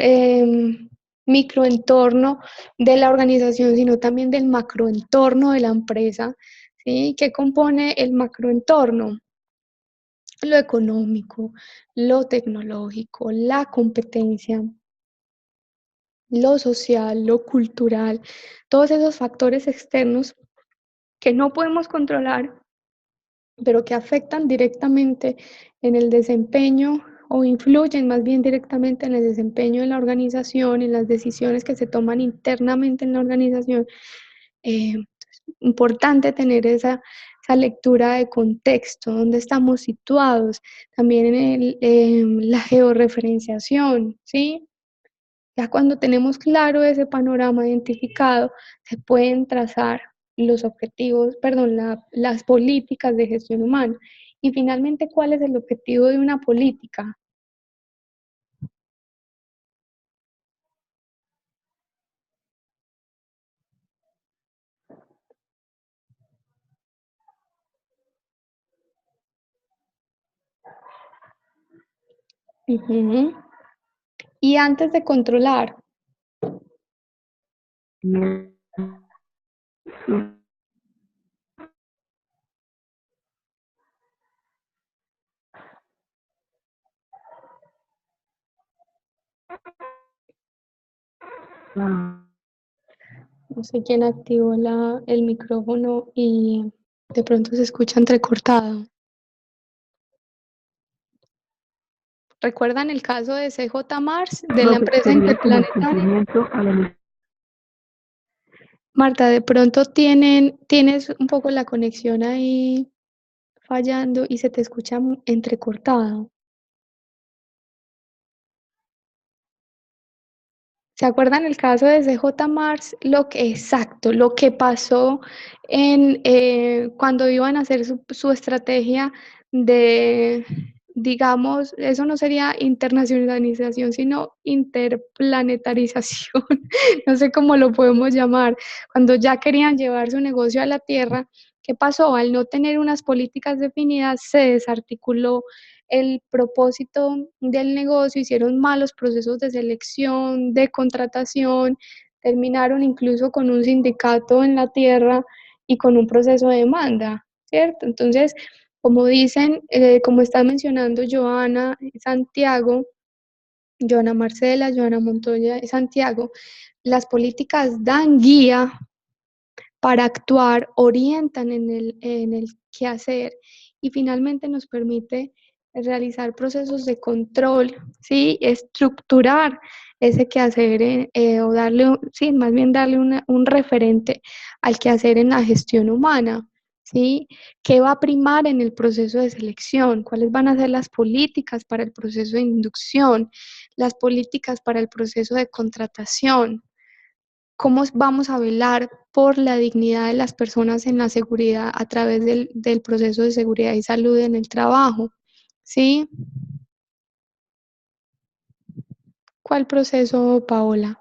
Speaker 1: microentorno de la organización, sino también del macroentorno de la empresa, ¿sí? ¿Qué compone el macroentorno? Lo económico, lo tecnológico, la competencia, lo social, lo cultural, todos esos factores externos que no podemos controlar pero que afectan directamente en el desempeño o influyen más bien directamente en el desempeño de la organización, en las decisiones que se toman internamente en la organización. Eh, Importante tener esa lectura de contexto, dónde estamos situados, también en la georreferenciación, ¿sí? Ya cuando tenemos claro ese panorama identificado, se pueden trazar los objetivos, perdón, las políticas de gestión humana. Y finalmente, ¿cuál es el objetivo de una política? Ujú. Y antes de controlar,
Speaker 2: Y eso, ah,
Speaker 1: no sé quién activó el micrófono y de pronto se escucha entrecortado. ¿Recuerdan el caso de CJ Mars, de la
Speaker 2: profe,
Speaker 1: empresa
Speaker 2: sería como el
Speaker 1: interplanetaria?
Speaker 2: cumplimiento a la
Speaker 1: Marta, de pronto tienes un poco la conexión ahí fallando y se te escucha entrecortado. ¿Se acuerdan el caso de CJ Mars? Exacto, lo que pasó cuando iban a hacer su estrategia de, digamos, eso no sería internacionalización, sino interplanetarización, no sé cómo lo podemos llamar, cuando ya querían llevar su negocio a la Tierra, ¿qué pasó? Al no tener unas políticas definidas, se desarticuló el propósito del negocio, hicieron malos procesos de selección, de contratación, terminaron incluso con un sindicato en la tierra y con un proceso de demanda, ¿cierto? Entonces, como dicen, como está mencionando Joana Santiago, Joana Marcela, Joana Montoya y Santiago, las políticas dan guía para actuar, orientan en el qué hacer y finalmente nos permite realizar procesos de control, ¿sí? Estructurar ese quehacer o darle, sí, más bien darle un referente al quehacer en la gestión humana, ¿sí? ¿Qué va a primar en el proceso de selección? ¿Cuáles van a ser las políticas para el proceso de inducción? Las políticas para el proceso de contratación. ¿Cómo vamos a velar por la dignidad de las personas en la seguridad a través del proceso de seguridad y salud en el trabajo? ¿Sí? ¿Cuál proceso, Paola?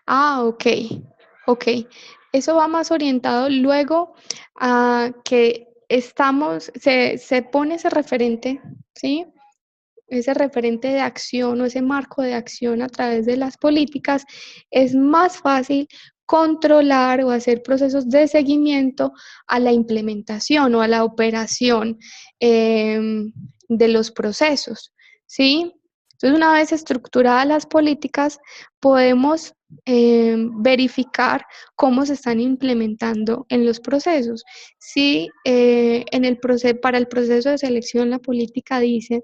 Speaker 1: Ah, ok, ok. Eso va más orientado luego a que se pone ese referente, ¿sí? Ese referente de acción o ese marco de acción a través de las políticas, es más fácil controlar o hacer procesos de seguimiento a la implementación o a la operación de los procesos, ¿sí? Entonces, una vez estructuradas las políticas, podemos verificar cómo se están implementando en los procesos. Si para el proceso de selección la política dice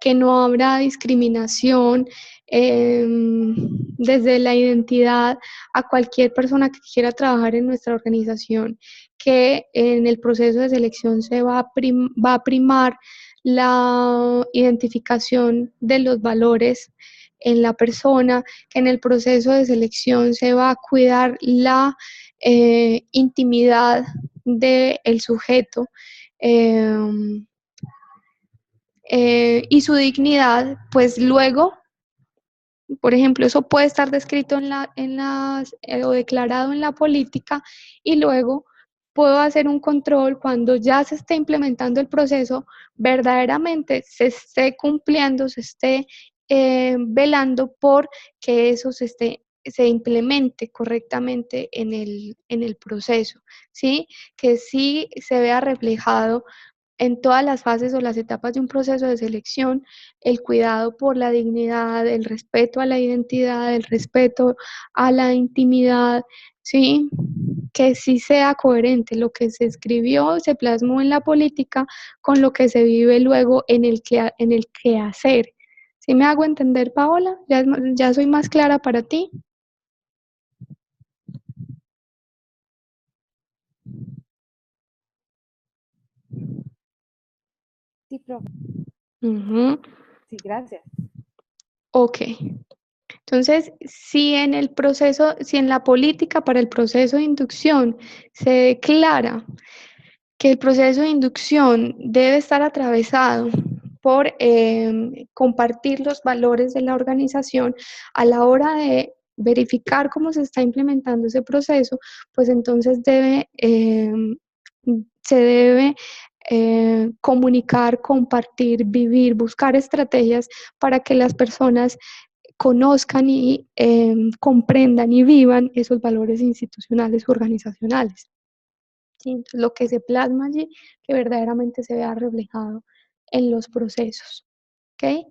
Speaker 1: que no habrá discriminación desde la identidad a cualquier persona que quiera trabajar en nuestra organización, que en el proceso de selección va a primar la identificación de los valores en la persona, que en el proceso de selección se va a cuidar la intimidad del sujeto. Y su dignidad, pues luego, por ejemplo, eso puede estar descrito o declarado en la política, y luego puedo hacer un control cuando ya se esté implementando el proceso, verdaderamente se esté cumpliendo, se esté velando por que eso se implemente correctamente en el proceso, ¿sí? Que sí se vea reflejado en todas las fases o las etapas de un proceso de selección, el cuidado por la dignidad, el respeto a la identidad, el respeto a la intimidad, ¿sí? Que sí sea coherente lo que se escribió, se plasmó en la política con lo que se vive luego en el quehacer. ¿Sí me hago entender, Paola? ¿Ya soy más clara para ti?
Speaker 4: Sí, profe. Sí, gracias.
Speaker 1: Ok. Entonces, si en la política para el proceso de inducción se declara que el proceso de inducción debe estar atravesado por compartir los valores de la organización a la hora de verificar cómo se está implementando ese proceso, pues entonces se debe comunicar, compartir, vivir, buscar estrategias para que las personas conozcan y comprendan y vivan esos valores institucionales, organizacionales. ¿Sí? Entonces, lo que se plasma allí, que verdaderamente se vea reflejado en los procesos. ¿Okay?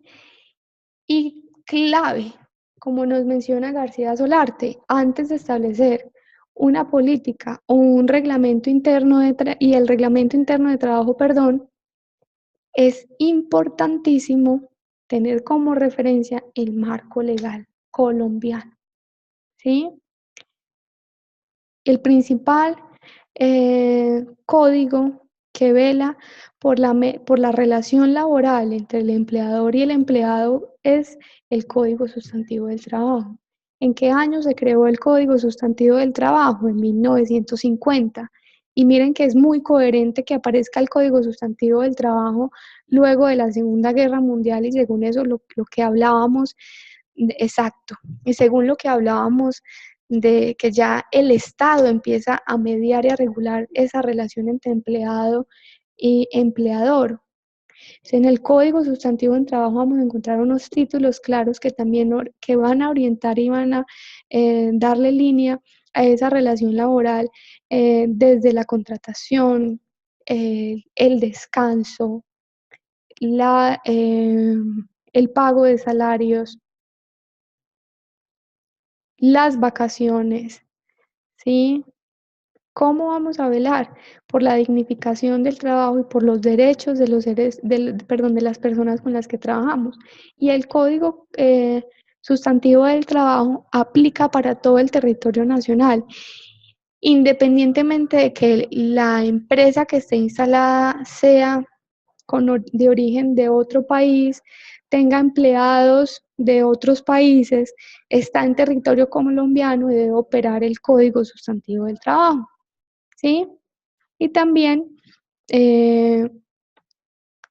Speaker 1: Y clave, como nos menciona García Solarte, antes de establecer una política o un reglamento interno y el reglamento interno de trabajo, perdón, es importantísimo tener como referencia el marco legal colombiano, ¿sí? El principal código que vela por la relación laboral entre el empleador y el empleado es el Código Sustantivo del Trabajo. ¿En qué año se creó el Código Sustantivo del Trabajo? En 1950. Y miren que es muy coherente que aparezca el Código Sustantivo del Trabajo luego de la Segunda Guerra Mundial, y según eso lo que hablábamos, exacto, y según lo que hablábamos de que ya el Estado empieza a mediar y a regular esa relación entre empleado y empleador. En el Código Sustantivo del Trabajo vamos a encontrar unos títulos claros que también que van a orientar y van a darle línea a esa relación laboral, desde la contratación, el descanso, el pago de salarios, las vacaciones, ¿sí? ¿Cómo vamos a velar por la dignificación del trabajo y por los derechos de de las personas con las que trabajamos? Y el Código Sustantivo del Trabajo aplica para todo el territorio nacional, independientemente de que la empresa que esté instalada sea de origen de otro país, tenga empleados de otros países, está en territorio colombiano y debe operar el Código Sustantivo del Trabajo, ¿sí? Y también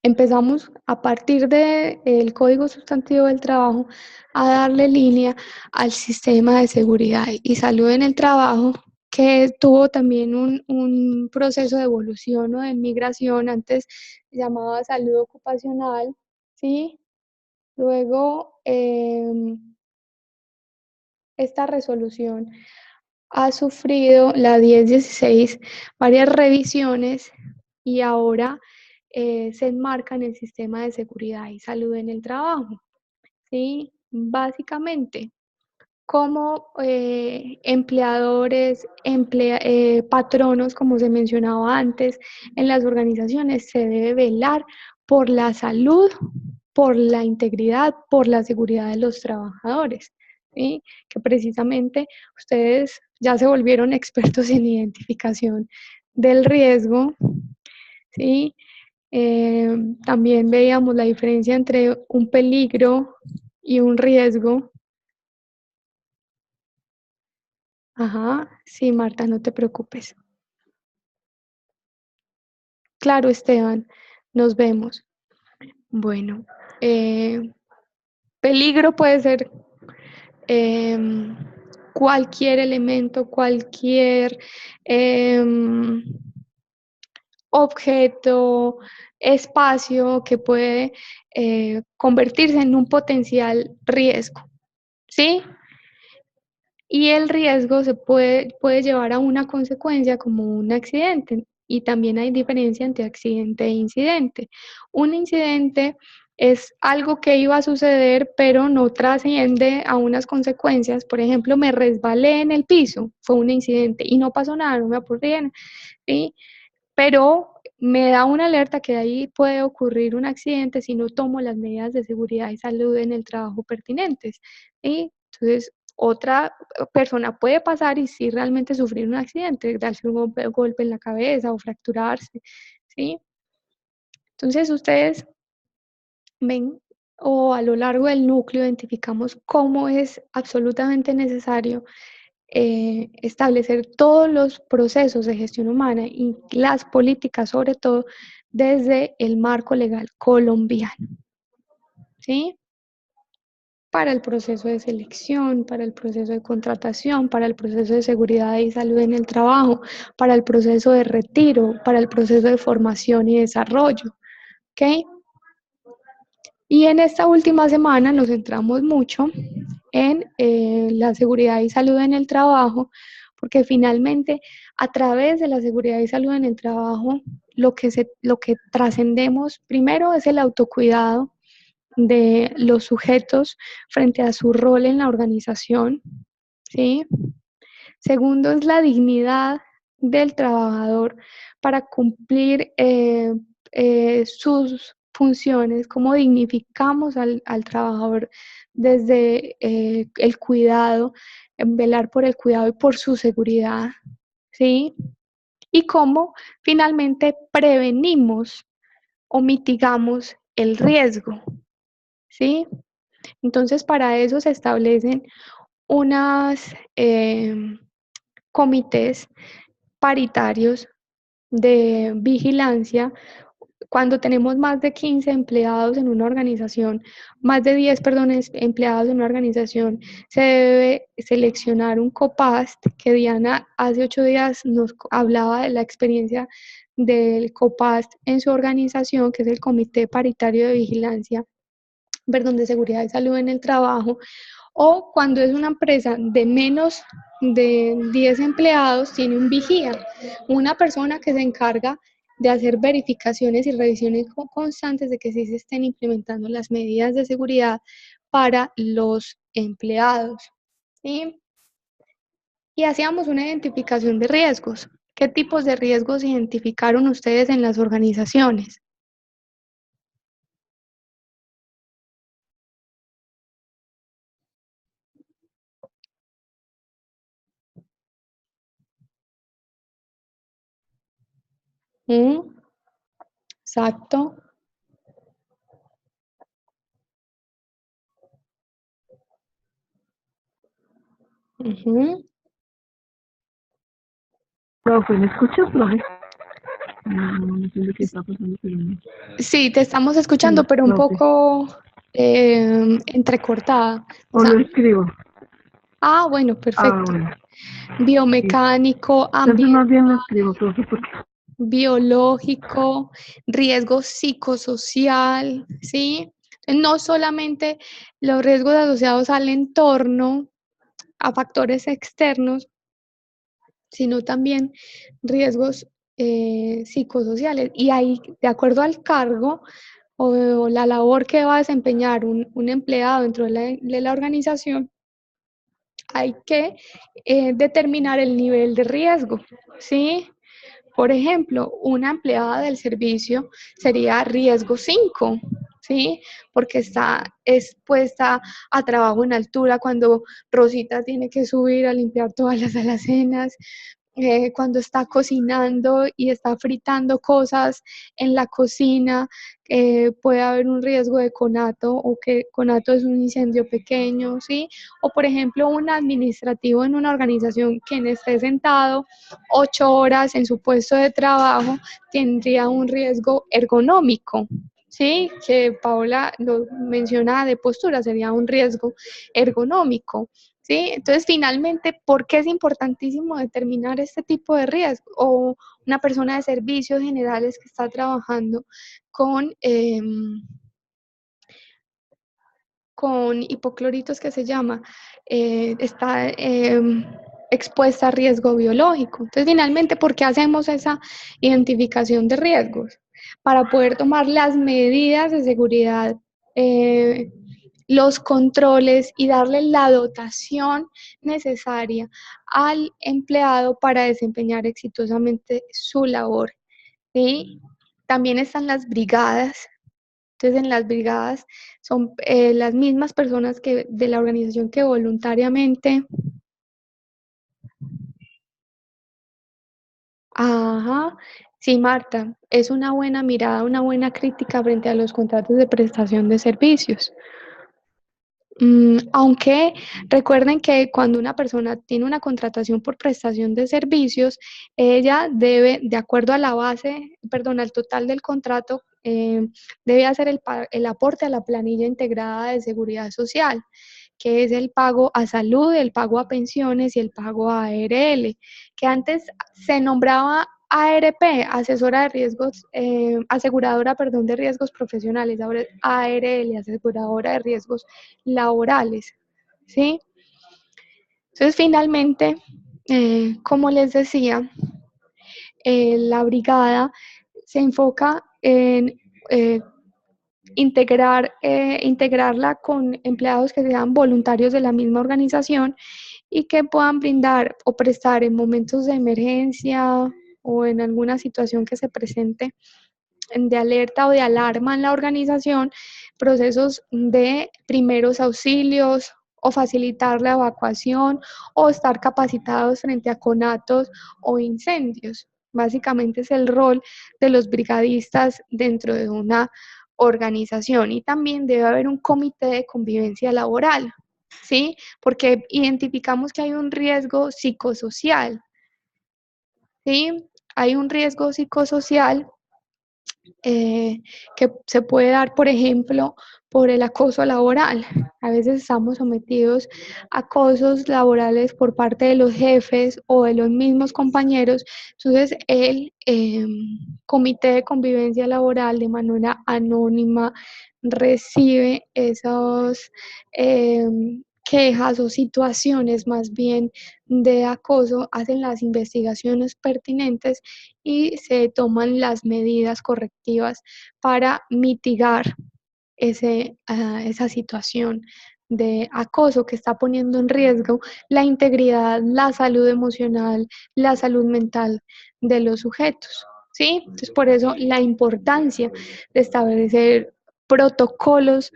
Speaker 1: empezamos a partir del Código Sustantivo del Trabajo a darle línea al sistema de seguridad y salud en el trabajo, que tuvo también un proceso de evolución o de migración. Antes se llamaba salud ocupacional, ¿sí? Luego, esta resolución ha sufrido la 1016 varias revisiones, y ahora se enmarca en el sistema de seguridad y salud en el trabajo. ¿Sí? Básicamente, como empleadores, patronos, como se mencionaba antes, en las organizaciones se debe velar por la salud, por la integridad, por la seguridad de los trabajadores, ¿sí? Que precisamente ustedes ya se volvieron expertos en identificación del riesgo, ¿sí? También veíamos la diferencia entre un peligro y un riesgo. Ajá, sí, Marta, no te preocupes. Claro, Esteban, nos vemos. Bueno, peligro puede ser cualquier elemento, cualquier objeto, espacio que puede convertirse en un potencial riesgo, ¿sí? Y el riesgo se puede llevar a una consecuencia como un accidente. Y también hay diferencia entre accidente e incidente. Un incidente es algo que iba a suceder, pero no trasciende a unas consecuencias. Por ejemplo, me resbalé en el piso, fue un incidente y no pasó nada, no me ocurrió, ¿sí? Pero me da una alerta que ahí puede ocurrir un accidente si no tomo las medidas de seguridad y salud en el trabajo pertinentes. ¿Sí? Entonces, otra persona puede pasar y sí realmente sufrir un accidente, darse un golpe en la cabeza o fracturarse. ¿Sí? Entonces, ustedes ven o a lo largo del núcleo identificamos cómo es absolutamente necesario establecer todos los procesos de gestión humana y las políticas, sobre todo, desde el marco legal colombiano, ¿sí? Para el proceso de selección, para el proceso de contratación, para el proceso de seguridad y salud en el trabajo, para el proceso de retiro, para el proceso de formación y desarrollo, ¿ok? Y en esta última semana nos centramos mucho en la seguridad y salud en el trabajo, porque finalmente a través de la seguridad y salud en el trabajo, lo que trascendemos primero es el autocuidado de los sujetos frente a su rol en la organización, ¿sí? Segundo es la dignidad del trabajador para cumplir sus funciones, cómo dignificamos al trabajador desde el cuidado, en velar por el cuidado y por su seguridad, ¿sí? Y cómo finalmente prevenimos o mitigamos el riesgo, ¿sí? Entonces, para eso se establecen unas comités paritarios de vigilancia. Cuando tenemos más de 15 empleados en una organización, más de 10, perdón, empleados en una organización, se debe seleccionar un COPAST, que Diana hace 8 días nos hablaba de la experiencia del COPAST en su organización, que es el Comité Paritario de Vigilancia, perdón, de Seguridad y Salud en el Trabajo, o cuando es una empresa de menos de 10 empleados, tiene un vigía, una persona que se encarga de hacer verificaciones y revisiones constantes de que sí se estén implementando las medidas de seguridad para los empleados, ¿sí? Y hacíamos una identificación de riesgos. ¿Qué tipos de riesgos identificaron ustedes en las organizaciones? ¿Mm? Exacto. Uh-huh.
Speaker 2: Profe, ¿me escuchas, profe? No entiendo qué está pasando, pero no.
Speaker 1: Sí, te estamos escuchando,
Speaker 2: Sí,
Speaker 1: pero un
Speaker 2: profe.
Speaker 1: poco entrecortada. O
Speaker 2: O
Speaker 1: sea,
Speaker 2: lo escribo.
Speaker 1: bueno,
Speaker 2: Ah,
Speaker 1: perfecto.
Speaker 2: bueno. Sí.
Speaker 1: Biomecánico,
Speaker 2: Entonces más bien lo escribo, profe, porque
Speaker 1: biológico, riesgo psicosocial, ¿sí? No solamente los riesgos asociados al entorno, a factores externos, sino también riesgos psicosociales. Y ahí, de acuerdo al cargo o la labor que va a desempeñar un empleado dentro de la organización, hay que determinar el nivel de riesgo, ¿sí? Por ejemplo, una empleada del servicio sería riesgo 5, ¿sí? Porque está expuesta a trabajo en altura cuando Rosita tiene que subir a limpiar todas las alacenas, cuando está cocinando y está fritando cosas en la cocina, puede haber un riesgo de conato o que conato es un incendio pequeño, ¿sí? O por ejemplo, un administrativo en una organización quien esté sentado 8 horas en su puesto de trabajo tendría un riesgo ergonómico, ¿sí? Que Paola lo menciona de postura, sería un riesgo ergonómico. ¿Sí? Entonces, finalmente, ¿por qué es importantísimo determinar este tipo de riesgo? O una persona de servicios generales que está trabajando con, con hipocloritos, que se llama, está expuesta a riesgo biológico. Entonces, finalmente, ¿por qué hacemos esa identificación de riesgos? Para poder tomar las medidas de seguridad, los controles y darle la dotación necesaria al empleado para desempeñar exitosamente su labor, ¿sí? También están las brigadas. Entonces, en las brigadas son las mismas personas que de la organización que voluntariamente. Ajá, sí, Marta, es una buena mirada, una buena crítica frente a los contratos de prestación de servicios. Aunque recuerden que cuando una persona tiene una contratación por prestación de servicios, ella debe, de acuerdo a la base, perdón, al total del contrato, debe hacer el aporte a la planilla integrada de seguridad social, que es el pago a salud, el pago a pensiones y el pago a ARL, que antes se nombraba ARP, asesora de riesgos, aseguradora, perdón, de riesgos profesionales, ahora es ARL, aseguradora de riesgos laborales, ¿sí? Entonces, finalmente, como les decía, la brigada se enfoca en integrarla con empleados que sean voluntarios de la misma organización y que puedan brindar o prestar en momentos de emergencia o en alguna situación que se presente de alerta o de alarma en la organización, procesos de primeros auxilios o facilitar la evacuación o estar capacitados frente a conatos o incendios. Básicamente es el rol de los brigadistas dentro de una organización, y también debe haber un comité de convivencia laboral, ¿sí? Porque identificamos que hay un riesgo psicosocial, ¿sí? Hay un riesgo psicosocial que se puede dar, por ejemplo, por el acoso laboral. A veces estamos sometidos a acosos laborales por parte de los jefes o de los mismos compañeros. Entonces, el comité de convivencia laboral de manera anónima recibe esos quejas o situaciones más bien de acoso, hacen las investigaciones pertinentes y se toman las medidas correctivas para mitigar esa situación de acoso que está poniendo en riesgo la integridad, la salud emocional, la salud mental de los sujetos, ¿sí? Entonces, por eso la importancia de establecer protocolos,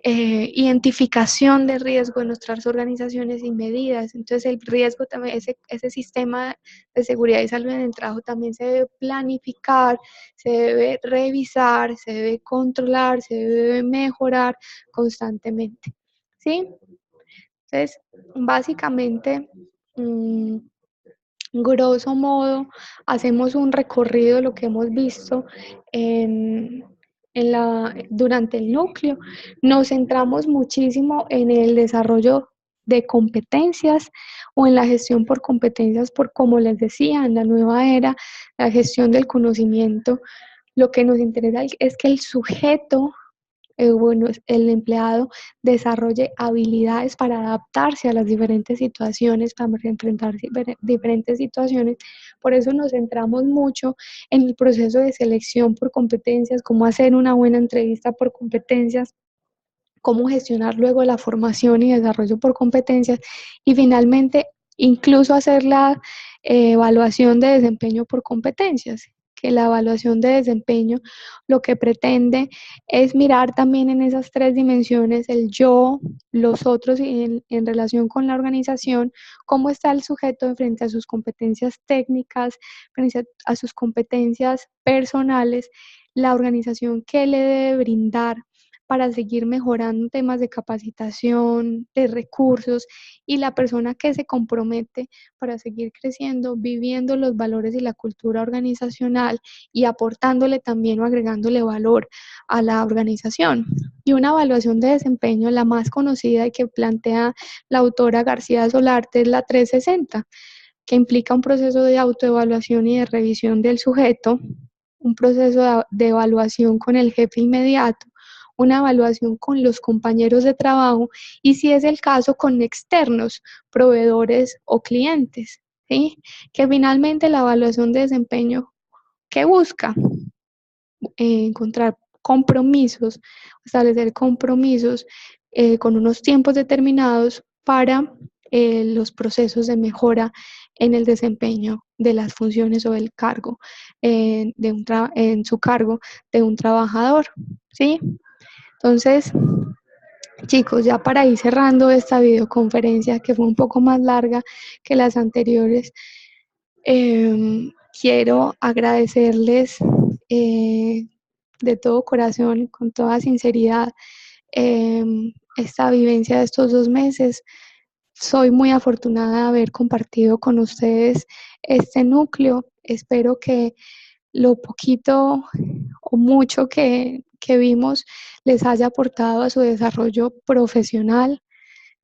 Speaker 1: identificación de riesgo en nuestras organizaciones y medidas. Entonces, el riesgo también, ese sistema de seguridad y salud en el trabajo también se debe planificar, se debe revisar, se debe controlar, se debe mejorar constantemente, ¿sí? Entonces, básicamente, grosso modo, hacemos un recorrido de lo que hemos visto en, durante el núcleo. Nos centramos muchísimo en el desarrollo de competencias o en la gestión por competencias, por como les decía, en la nueva era, la gestión del conocimiento. Lo que nos interesa es que el sujeto bueno, el empleado desarrolle habilidades para adaptarse a las diferentes situaciones, para enfrentar diferentes situaciones. Por eso nos centramos mucho en el proceso de selección por competencias, cómo hacer una buena entrevista por competencias, cómo gestionar luego la formación y desarrollo por competencias y finalmente incluso hacer la evaluación de desempeño por competencias, que la evaluación de desempeño lo que pretende es mirar también en esas tres dimensiones, el yo, los otros y en relación con la organización, cómo está el sujeto frente a sus competencias técnicas, frente a sus competencias personales, la organización que le debe brindar para seguir mejorando temas de capacitación, de recursos y la persona que se compromete para seguir creciendo, viviendo los valores y la cultura organizacional y aportándole también o agregándole valor a la organización. Y una evaluación de desempeño, la más conocida y que plantea la autora García Solarte es la 360, que implica un proceso de autoevaluación y de revisión del sujeto, un proceso de evaluación con el jefe inmediato, una evaluación con los compañeros de trabajo y si es el caso con externos, proveedores o clientes, ¿sí? Que finalmente la evaluación de desempeño que busca encontrar compromisos, establecer compromisos con unos tiempos determinados para los procesos de mejora en el desempeño de las funciones o el cargo, en su cargo de un trabajador, ¿sí? Entonces, chicos, ya para ir cerrando esta videoconferencia que fue un poco más larga que las anteriores, quiero agradecerles de todo corazón, con toda sinceridad, esta vivencia de estos 2 meses. Soy muy afortunada de haber compartido con ustedes este núcleo. Espero que lo poquito o mucho que vimos les haya aportado a su desarrollo profesional,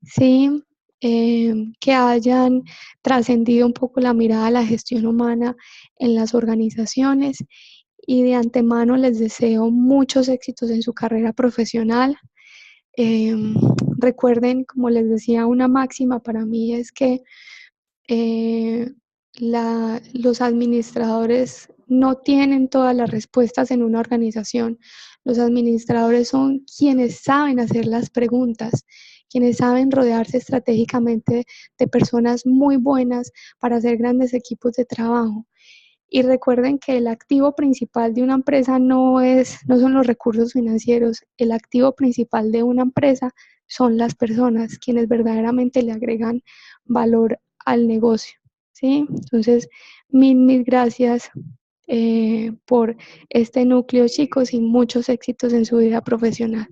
Speaker 1: ¿sí? Que hayan trascendido un poco la mirada a la gestión humana en las organizaciones y de antemano les deseo muchos éxitos en su carrera profesional. Eh, Recuerden, como les decía, una máxima para mí es que eh, los administradores no tienen todas las respuestas en una organización. Los administradores son quienes saben hacer las preguntas, quienes saben rodearse estratégicamente de personas muy buenas para hacer grandes equipos de trabajo. Y recuerden que el activo principal de una empresa no son los recursos financieros, el activo principal de una empresa son las personas, quienes verdaderamente le agregan valor al negocio, ¿sí? Entonces, mil gracias por este núcleo, chicos, y muchos éxitos en su vida profesional.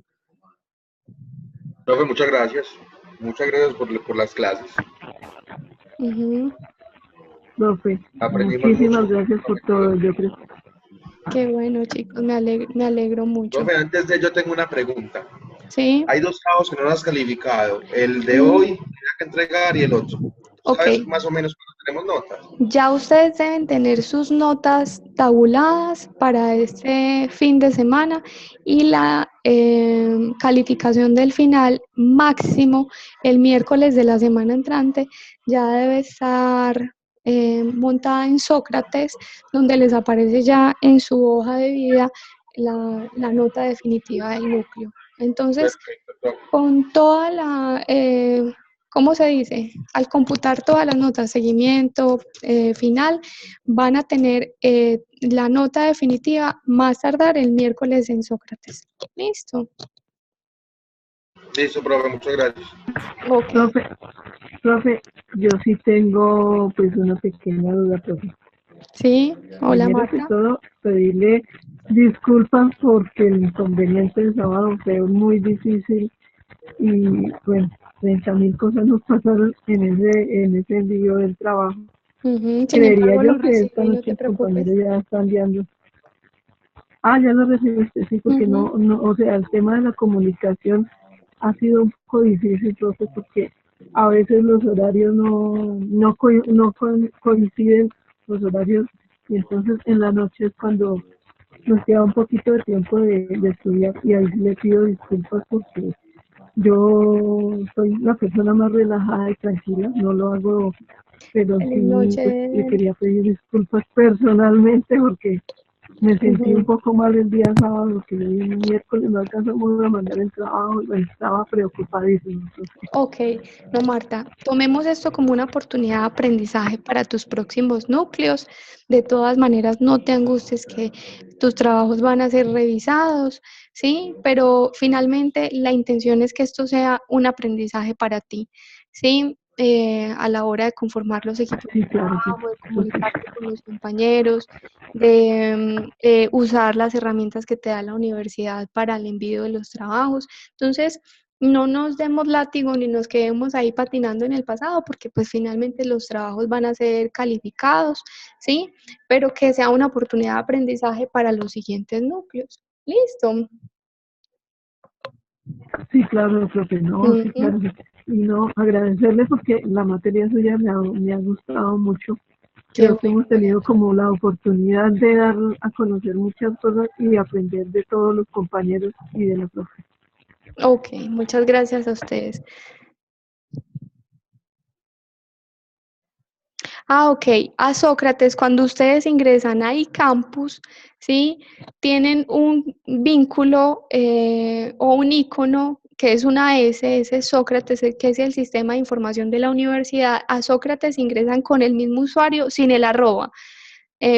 Speaker 5: Profe, muchas gracias. Muchas gracias por las clases.
Speaker 2: Profe,
Speaker 5: Aprendimos
Speaker 2: muchísimas
Speaker 5: mucho.
Speaker 2: gracias por todo. Yo creo.
Speaker 1: Qué bueno, chicos, me alegro mucho.
Speaker 5: Profe, antes de yo tengo una pregunta.
Speaker 1: ¿Sí?
Speaker 5: Hay 2 trabajos que no lo has calificado. El de hoy, que hay que entregar, y el otro. ¿Sabes
Speaker 1: Ok.
Speaker 5: más o menos cuándo tenemos notas?
Speaker 1: Ya ustedes deben tener sus notas tabuladas para este fin de semana y la calificación del final máximo el miércoles de la semana entrante ya debe estar montada en Sócrates, donde les aparece ya en su hoja de vida la nota definitiva del núcleo. Entonces,
Speaker 5: Perfecto, profe.
Speaker 1: con toda la... ¿cómo se dice? Al computar todas las notas, seguimiento, final, van a tener la nota definitiva más tardar el miércoles en Sócrates. ¿Listo?
Speaker 5: Listo, profe, muchas gracias.
Speaker 1: Ok.
Speaker 2: Profe, yo sí tengo pues una pequeña duda, profe.
Speaker 1: Sí, hola
Speaker 2: Primero que
Speaker 1: Marta.
Speaker 2: todo, pedirle disculpas porque el inconveniente del sábado fue muy difícil y bueno, 30.000 cosas nos pasaron en ese envío del trabajo.
Speaker 1: Sin
Speaker 2: Creería
Speaker 1: embargo, lo
Speaker 2: yo que esta
Speaker 1: recibí, no
Speaker 2: noche
Speaker 1: te
Speaker 2: el
Speaker 1: preocupes.
Speaker 2: compañero ya está enviando. Ah, ya lo recibiste, sí, porque o sea, el tema de la comunicación ha sido un poco difícil, profe, porque a veces los horarios no coinciden los horarios y entonces en la noche es cuando nos queda un poquito de tiempo de estudiar y ahí sí le pido disculpas porque yo soy la persona más relajada y tranquila, no lo hago, pero
Speaker 1: Feliz
Speaker 2: sí pues, le
Speaker 1: noche.
Speaker 2: quería pedir disculpas personalmente porque me sentí un
Speaker 1: Ujú.
Speaker 2: poco mal el día sábado, que el miércoles no alcanzamos a mandar el trabajo, y bueno, estaba preocupadísimo. Entonces,
Speaker 1: Ok, no, Marta, tomemos esto como una oportunidad de aprendizaje para tus próximos núcleos. De todas maneras, no te angusties que tus trabajos van a ser revisados, ¿sí? Pero finalmente la intención es que esto sea un aprendizaje para ti, ¿sí? A la hora de conformar los equipos
Speaker 2: sí,
Speaker 1: de
Speaker 2: claro, sí,
Speaker 1: trabajo, de
Speaker 2: eso sí.
Speaker 1: comunicarte con los compañeros, de usar las herramientas que te da la universidad para el envío de los trabajos. Entonces, no nos demos látigo ni nos quedemos ahí patinando en el pasado, porque pues finalmente los trabajos van a ser calificados, ¿sí? Pero que sea una oportunidad de aprendizaje para los siguientes núcleos. Listo.
Speaker 2: Sí, claro, profe, no, sí,
Speaker 1: Ujú.
Speaker 2: claro. Y no, agradecerle porque la materia suya me ha gustado mucho.
Speaker 1: Qué
Speaker 2: Creo que
Speaker 1: bueno,
Speaker 2: hemos tenido como la oportunidad de dar a conocer muchas cosas y aprender de todos los compañeros y de la profe.
Speaker 1: ok, muchas gracias a ustedes. Ok, a Sócrates, cuando ustedes ingresan a iCampus, ¿sí? Tienen un vínculo o un icono que es una S, ese es Sócrates, que es el sistema de información de la universidad. A Sócrates ingresan con el mismo usuario sin el arroba.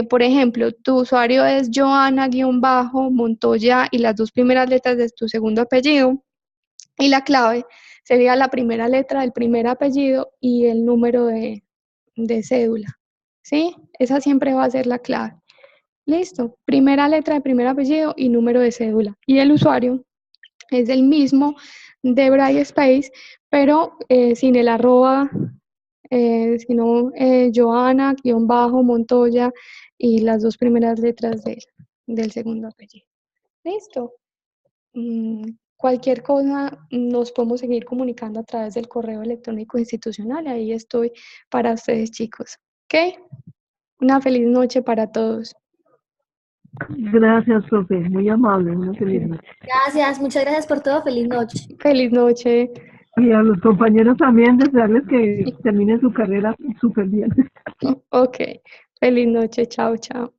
Speaker 1: Por ejemplo, tu usuario es Joana-Montoya y las dos primeras letras de tu segundo apellido. Y la clave sería la primera letra del primer apellido y el número de cédula, ¿sí? Esa siempre va a ser la clave. Listo, primera letra de primer apellido y número de cédula. Y el usuario es el mismo de Brightspace, pero sin el arroba, sino Joana-Montoya y las dos primeras letras del segundo apellido. Listo. Cualquier cosa nos podemos seguir comunicando a través del correo electrónico institucional. Ahí estoy para ustedes, chicos. ¿Ok? Una feliz noche para todos.
Speaker 2: Gracias, profe, muy amable, una feliz noche.
Speaker 6: Gracias, muchas gracias por todo. Feliz noche.
Speaker 1: Feliz noche.
Speaker 2: Y a los compañeros también desearles que terminen su carrera súper bien.
Speaker 1: Ok. Feliz noche. Chao, chao.